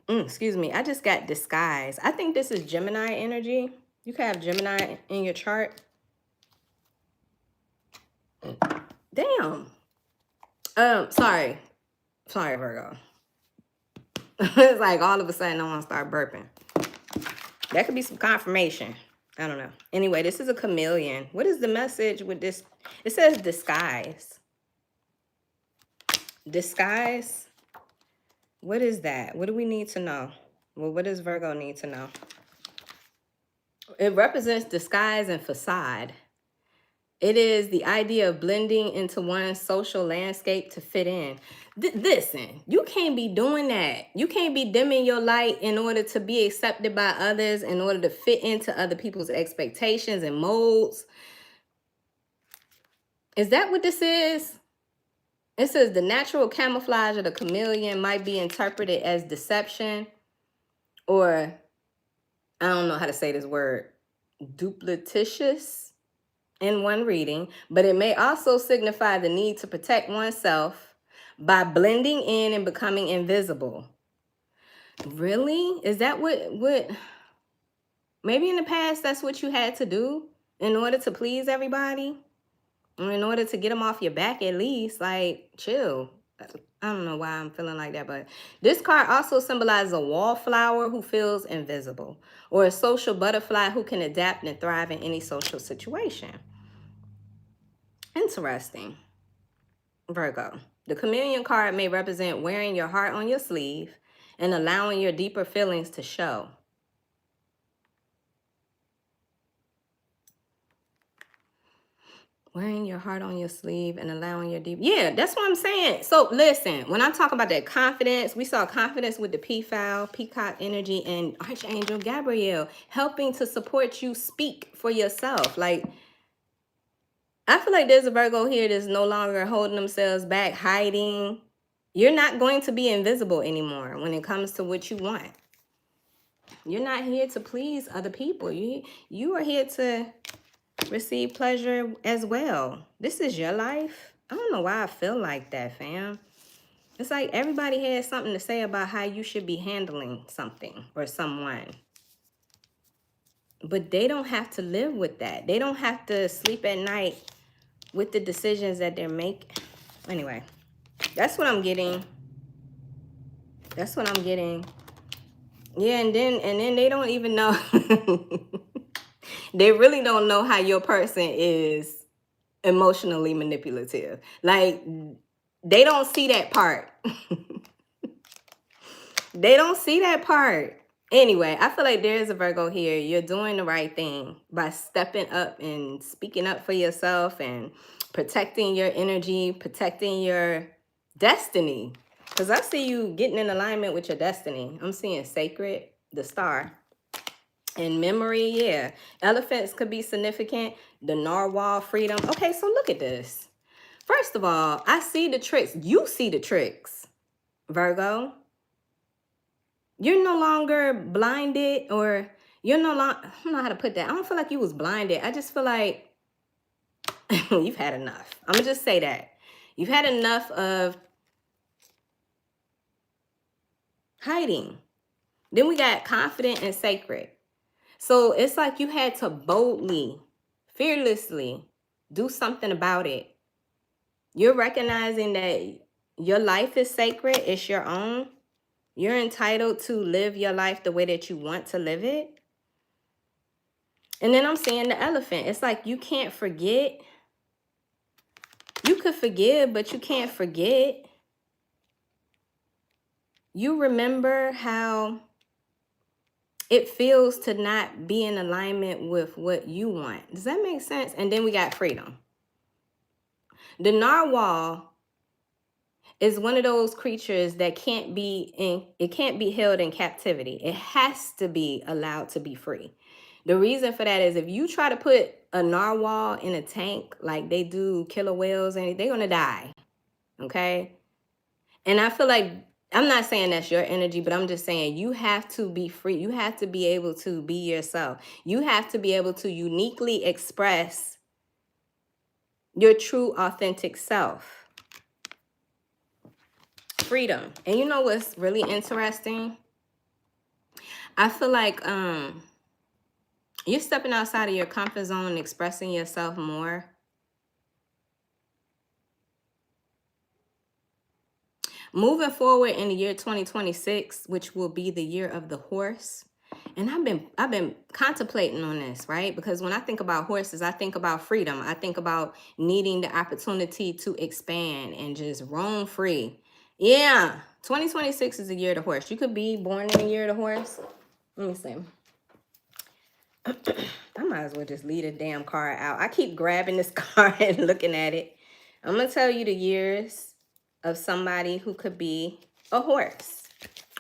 Excuse me. I just got disguise. I think this is Gemini energy. You could have Gemini in your chart. Damn. Sorry, Virgo. It's like all of a sudden I want to start burping. That could be some confirmation. I don't know. Anyway, this is a chameleon. What is the message with this? It says disguise. Disguise? What is that? What do we need to know? Well, what does Virgo need to know? It represents disguise and facade. It is the idea of blending into one's social landscape to fit in. Listen, you can't be doing that. You can't be dimming your light in order to be accepted by others, in order to fit into other people's expectations and molds. Is that what this is? It says the natural camouflage of the chameleon might be interpreted as deception, or I don't know how to say this word, duplicitous in one reading, but it may also signify the need to protect oneself by blending in and becoming invisible. Really? Is that what maybe in the past that's what you had to do in order to please everybody? Or in order to get them off your back at least? Like, chill. I don't know why I'm feeling like that, but this card also symbolizes a wallflower who feels invisible, or a social butterfly who can adapt and thrive in any social situation. Interesting. Virgo. The chameleon card may represent wearing your heart on your sleeve and allowing your deeper feelings to show. Wearing your heart on your sleeve and allowing your deep... Yeah, that's what I'm saying. So listen, when I talk about that confidence, we saw confidence with the peacock energy, and Archangel Gabriel helping to support you speak for yourself. Like, I feel like there's a Virgo here that's no longer holding themselves back, hiding. You're not going to be invisible anymore when it comes to what you want. You're not here to please other people. You are here to receive pleasure as well. This is your life. I don't know why I feel like that, fam. It's like everybody has something to say about how you should be handling something or someone. But they don't have to live with that. They don't have to sleep at night with the decisions that they're making. Anyway, that's what I'm getting. That's what I'm getting. Yeah, and then they don't even know. They really don't know how your person is emotionally manipulative. Like, they don't see that part. They don't see that part. Anyway, I feel like there's a Virgo here. You're doing the right thing by stepping up and speaking up for yourself and protecting your energy, protecting your destiny. Because I see you getting in alignment with your destiny. I'm seeing sacred, the star. In memory, yeah. Elephants could be significant. The narwhal, freedom. Okay, so look at this. First of all, I see the tricks. You see the tricks, Virgo. You're no longer blinded, or you're no longer, I don't know how to put that. I don't feel like you was blinded. I just feel like you've had enough. I'm going to just say that. You've had enough of hiding. Then we got confident and sacred. So it's like you had to boldly, fearlessly do something about it. You're recognizing that your life is sacred. It's your own. You're entitled to live your life the way that you want to live it. And then I'm seeing the elephant. It's like you can't forget. You could forgive, but you can't forget. You remember how it feels to not be in alignment with what you want. Does that make sense? And then we got freedom. The narwhal is one of those creatures that can't be held in captivity. It has to be allowed to be free. The reason for that is if you try to put a narwhal in a tank like they do killer whales, and they're gonna die. Okay? And I feel like, I'm not saying that's your energy, but I'm just saying you have to be free. You have to be able to be yourself. You have to be able to uniquely express your true, authentic self. Freedom. And you know what's really interesting? I feel like you're stepping outside of your comfort zone and expressing yourself more. Moving forward in the year 2026, which will be the year of the horse. And I've been contemplating on this, right? Because when I think about horses, I think about freedom. I think about needing the opportunity to expand and just roam free. Yeah, 2026 is the year of the horse. You could be born in the year of the horse. Let me see. I might as well just leave the damn card out. I keep grabbing this card and looking at it. I'm going to tell you the years of somebody who could be a horse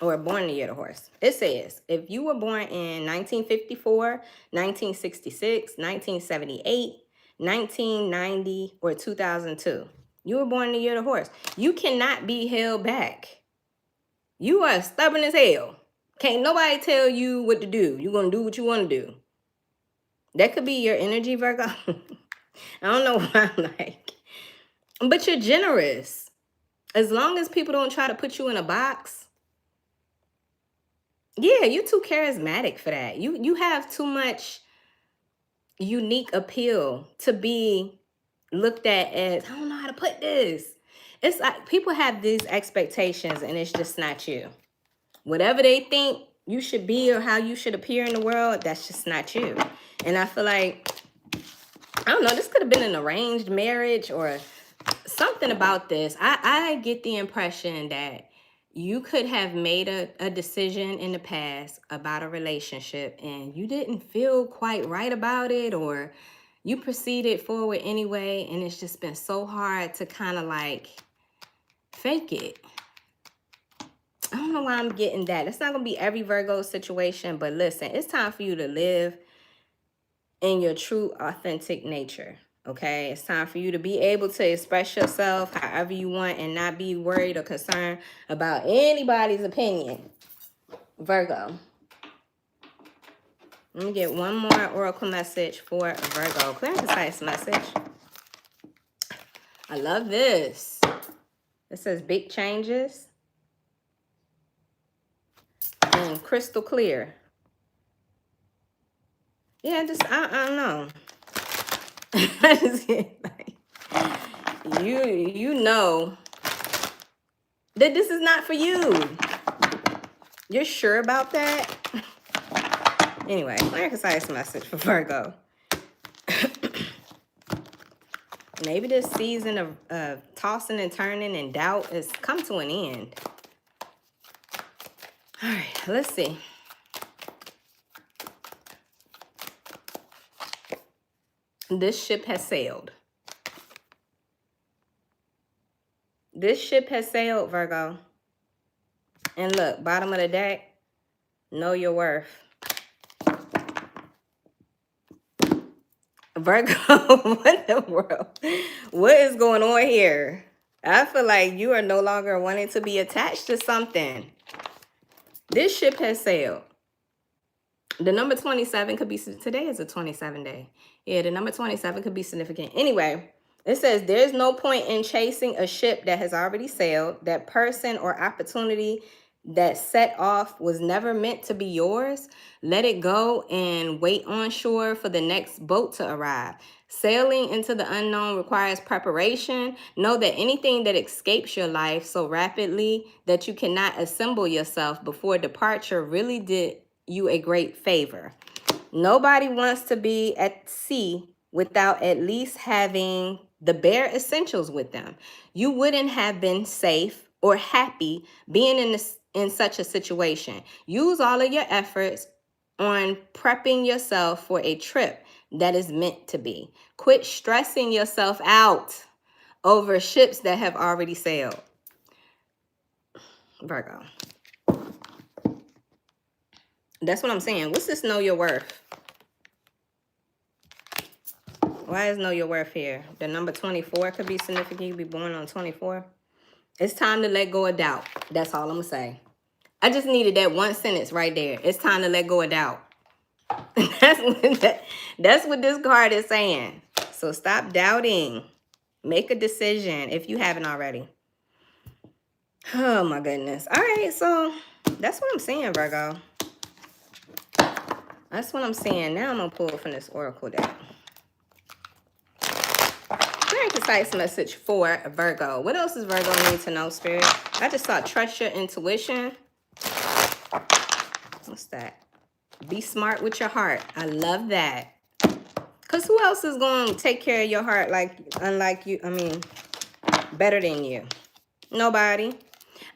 or born the year of the horse. It says, if you were born in 1954, 1966, 1978, 1990, or 2002, you were born the year of the horse. You cannot be held back. You are stubborn as hell. Can't nobody tell you what to do. You're going to do what you want to do. That could be your energy, Virgo. I don't know why I'm like. But you're generous. As long as people don't try to put you in a box. Yeah, you're too charismatic for that. You have too much unique appeal to be looked at as, I don't know how to put this. It's like people have these expectations and it's just not you. Whatever they think you should be or how you should appear in the world, that's just not you. And I feel like, I don't know, this could have been an arranged marriage or something about this. I get the impression that you could have made a decision in the past about a relationship and you didn't feel quite right about it, or you proceeded forward anyway, and it's just been so hard to kind of like fake it. I don't know why I'm getting that. It's not going to be every Virgo situation, but listen, it's time for you to live in your true, authentic nature, okay? It's time for you to be able to express yourself however you want and not be worried or concerned about anybody's opinion, Virgo. Let me get one more oracle message for Virgo. Clear and concise message. I love this. It says big changes and crystal clear. Yeah, just I don't know. I just get like, you know that this is not for you. You're sure about that? Anyway, clear and concise message for Virgo. Maybe this season of tossing and turning and doubt has come to an end. All right, let's see. This ship has sailed. This ship has sailed, Virgo. And look, bottom of the deck, know your worth. Virgo, what in the world? What is going on here? I feel like you are no longer wanting to be attached to something. This ship has sailed. The number 27 could be, today is a 27 day. Yeah, the number 27 could be significant. Anyway, it says there's no point in chasing a ship that has already sailed. That person or opportunity that set off was never meant to be yours. Let it go and wait on shore for the next boat to arrive. Sailing into the unknown requires preparation. Know that anything that escapes your life so rapidly that you cannot assemble yourself before departure really did you a great favor. Nobody wants to be at sea without at least having the bare essentials with them. You wouldn't have been safe or happy being in such a situation. Use all of your efforts on prepping yourself for a trip that is meant to be. Quit stressing yourself out over ships that have already sailed. Virgo. That's what I'm saying. What's this know your worth? Why is know your worth here? The number 24 could be significant. You could be born on 24. It's time to let go of doubt. That's all I'm going to say. I just needed that one sentence right there. It's time to let go of doubt. That's what this card is saying. So stop doubting. Make a decision if you haven't already. Oh, my goodness. All right, so that's what I'm saying, Virgo. That's what I'm saying. Now I'm going to pull from this oracle deck. Very concise message for Virgo. What else does Virgo need to know, Spirit? I just saw trust your intuition. What's that? Be smart with your heart. I love that. Because who else is going to take care of your heart unlike you? I mean, better than you? Nobody.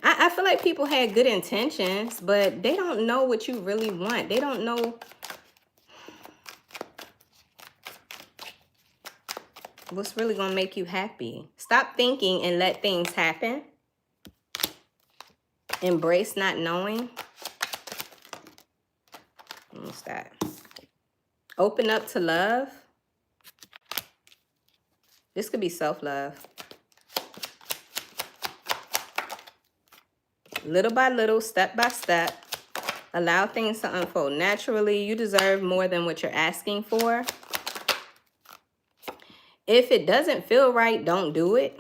I feel like people had good intentions, but they don't know what you really want. They don't know. What's really going to make you happy? Stop thinking and let things happen. Embrace not knowing. What's that? Open up to love. This could be self-love. Little by little, step by step, allow things to unfold naturally. You deserve more than what you're asking for. If it doesn't feel right, don't do it.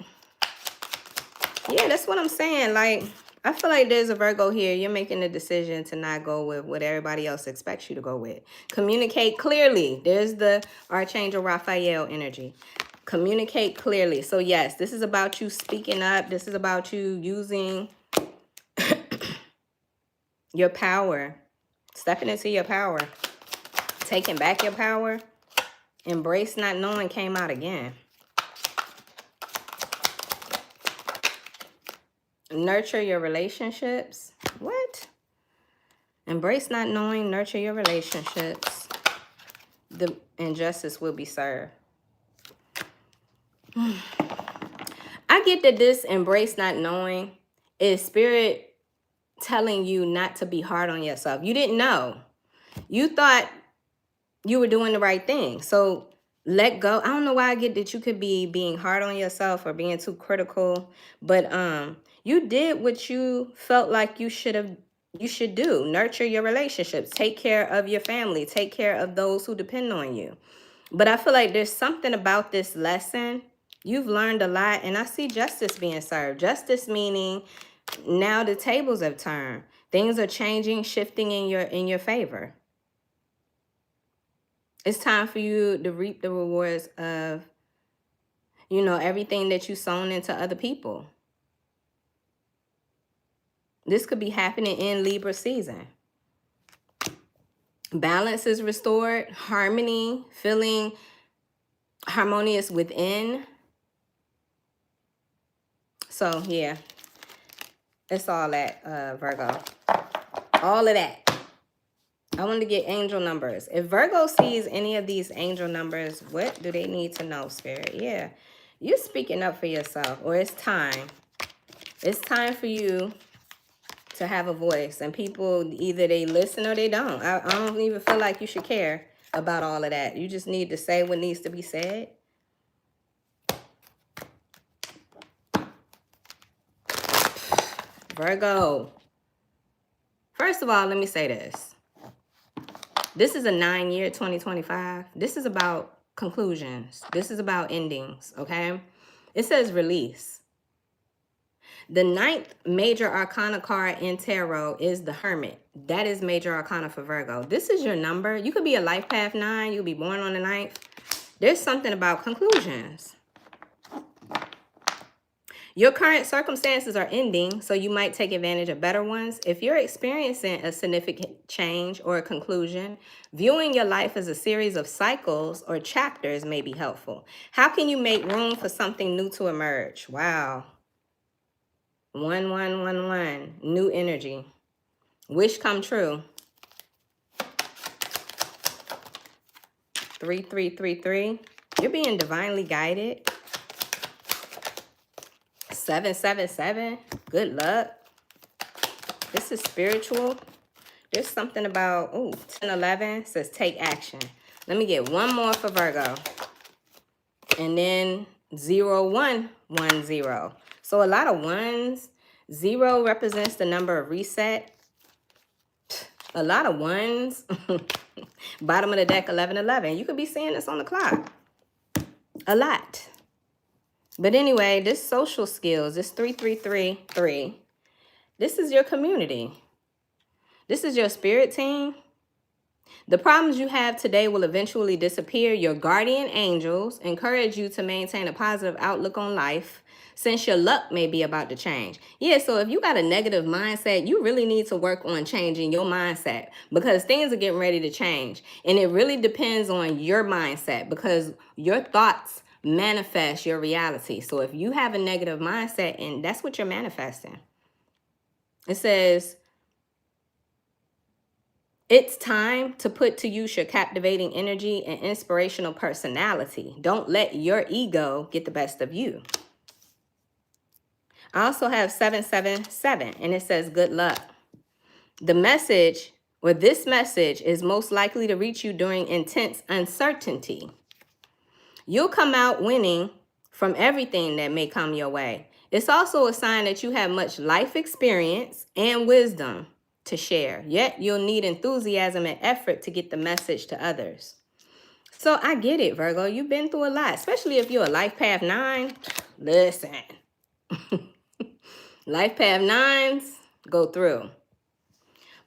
Yeah, that's what I'm saying. Like, I feel like there's a Virgo here. You're making a decision to not go with what everybody else expects you to go with. Communicate clearly. There's the Archangel Raphael energy. Communicate clearly. So yes, this is about you speaking up. This is about you using your power. Stepping into your power. Taking back your power. Embrace not knowing came out again. Nurture your relationships. What? Embrace not knowing, nurture your relationships. The injustice will be served. I get that this embrace not knowing is spirit telling you not to be hard on yourself. You didn't know. You thought you were doing the right thing. So let go. I don't know why I get that you could be being hard on yourself or being too critical, but you did what you felt like you should do. Nurture your relationships. Take care of your family. Take care of those who depend on you. But I feel like there's something about this lesson. You've learned a lot, and I see justice being served. Justice meaning now the tables have turned. Things are changing, shifting in your favor. It's time for you to reap the rewards of, you know, everything that you've sown into other people. This could be happening in Libra season. Balance is restored, harmony, feeling harmonious within. So, yeah, it's all that, Virgo. All of that. I want to get angel numbers. If Virgo sees any of these angel numbers, what do they need to know, Spirit? Yeah, you're speaking up for yourself, or it's time. It's time for you to have a voice, and people, either they listen or they don't. I don't even feel like you should care about all of that. You just need to say what needs to be said. Virgo. First of all, let me say this. This is a 9-year 2025. This is about conclusions. This is about endings, okay? It says release. The 9th major arcana card in tarot is the Hermit. That is major arcana for Virgo. This is your number. You could be a life path 9. You'll be born on the 9th. There's something about conclusions. Your current circumstances are ending, so you might take advantage of better ones. If you're experiencing a significant change or a conclusion, viewing your life as a series of cycles or chapters may be helpful. How can you make room for something new to emerge? Wow. 1111. New energy. Wish come true. 3333. You're being divinely guided. 777. Good luck. This is spiritual. There's something about, 1011 says take action. Let me get one more for Virgo. And then 0110. So a lot of ones. 0 represents the number of reset. A lot of ones. Bottom of the deck, 1111. You could be seeing this on the clock. A lot. But anyway, this social skills, this 3333, this is your community. This is your spirit team. The problems you have today will eventually disappear. Your guardian angels encourage you to maintain a positive outlook on life, since your luck may be about to change. Yeah, so if you got a negative mindset, you really need to work on changing your mindset, because things are getting ready to change. And it really depends on your mindset, because your thoughts manifest your reality. So if you have a negative mindset, and that's what you're manifesting. It says, It's time to put to use your captivating energy and inspirational personality. Don't let your ego get the best of you. I also have 777, and it says good luck. The message, or this message, is most likely to reach you during intense uncertainty. You'll come out winning from everything that may come your way. It's also a sign that you have much life experience and wisdom to share. Yet you'll need enthusiasm and effort to get the message to others. So I get it, Virgo. You've been through a lot, especially if you're a life path 9. Listen. Life path 9s go through.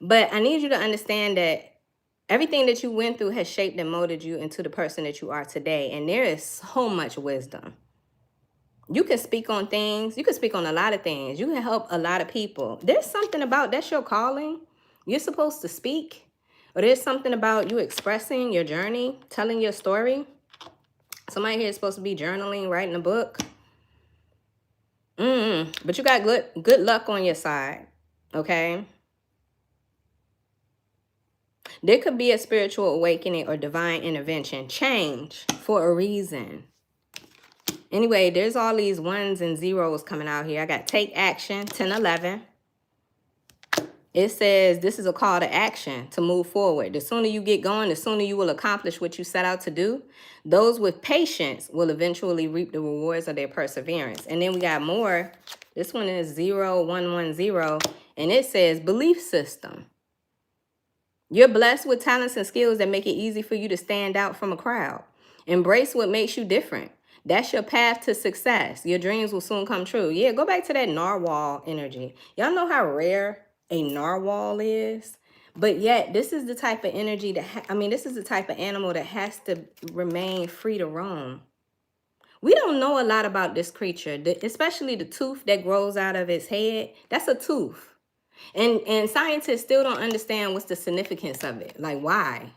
But I need you to understand that everything that you went through has shaped and molded you into the person that you are today. And there is so much wisdom. You can speak on things. You can speak on a lot of things. You can help a lot of people. There's something about, that's your calling. You're supposed to speak. Or there's something about you expressing your journey, telling your story. Somebody here is supposed to be journaling, writing a book. But you got good luck on your side, okay? There could be a spiritual awakening or divine intervention, change for a reason. Anyway, there's all these 1s and 0s coming out here. I got take action, 1011. It says this is a call to action to move forward. The sooner you get going, the sooner you will accomplish what you set out to do. Those with patience will eventually reap the rewards of their perseverance. And then we got more. This one is 0110. And it says belief system. You're blessed with talents and skills that make it easy for you to stand out from a crowd. Embrace what makes you different. That's your path to success. Your dreams will soon come true. Yeah, go back to that narwhal energy. Y'all know how rare a narwhal is? But yet, this is the type of energy that, this is the type of animal that has to remain free to roam. We don't know a lot about this creature, especially the tooth that grows out of its head. That's a tooth. And scientists still don't understand what's the significance of it. Like, why?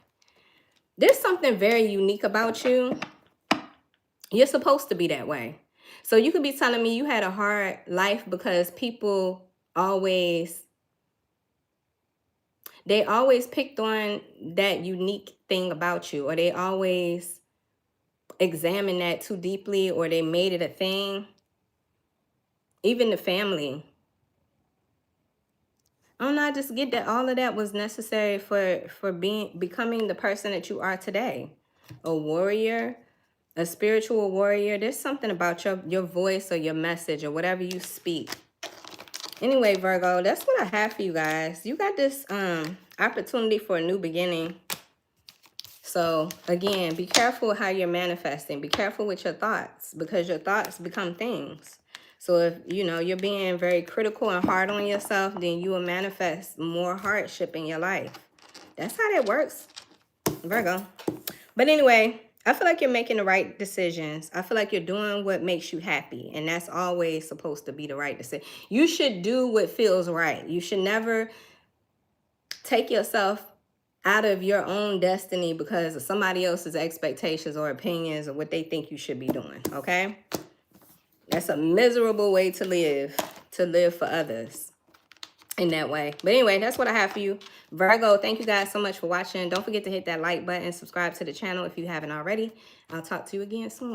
There's something very unique about you. You're supposed to be that way. So you could be telling me you had a hard life because people always picked on that unique thing about you, or they always examined that too deeply, or they made it a thing. Even the family. I don't know, I just get that all of that was necessary for becoming the person that you are today. A warrior, a spiritual warrior. There's something about your voice or your message or whatever you speak. Anyway, Virgo, that's what I have for you guys. You got this opportunity for a new beginning. So, again, be careful how you're manifesting. Be careful with your thoughts, because your thoughts become things. So if, you're being very critical and hard on yourself, then you will manifest more hardship in your life. That's how that works, Virgo. But anyway, I feel like you're making the right decisions. I feel like you're doing what makes you happy. And that's always supposed to be the right decision. You should do what feels right. You should never take yourself out of your own destiny because of somebody else's expectations or opinions or what they think you should be doing, okay? That's a miserable way to live for others in that way. But anyway, that's what I have for you, Virgo. Thank you guys so much for watching. Don't forget to hit that like button, subscribe to the channel if you haven't already. I'll talk to you again soon.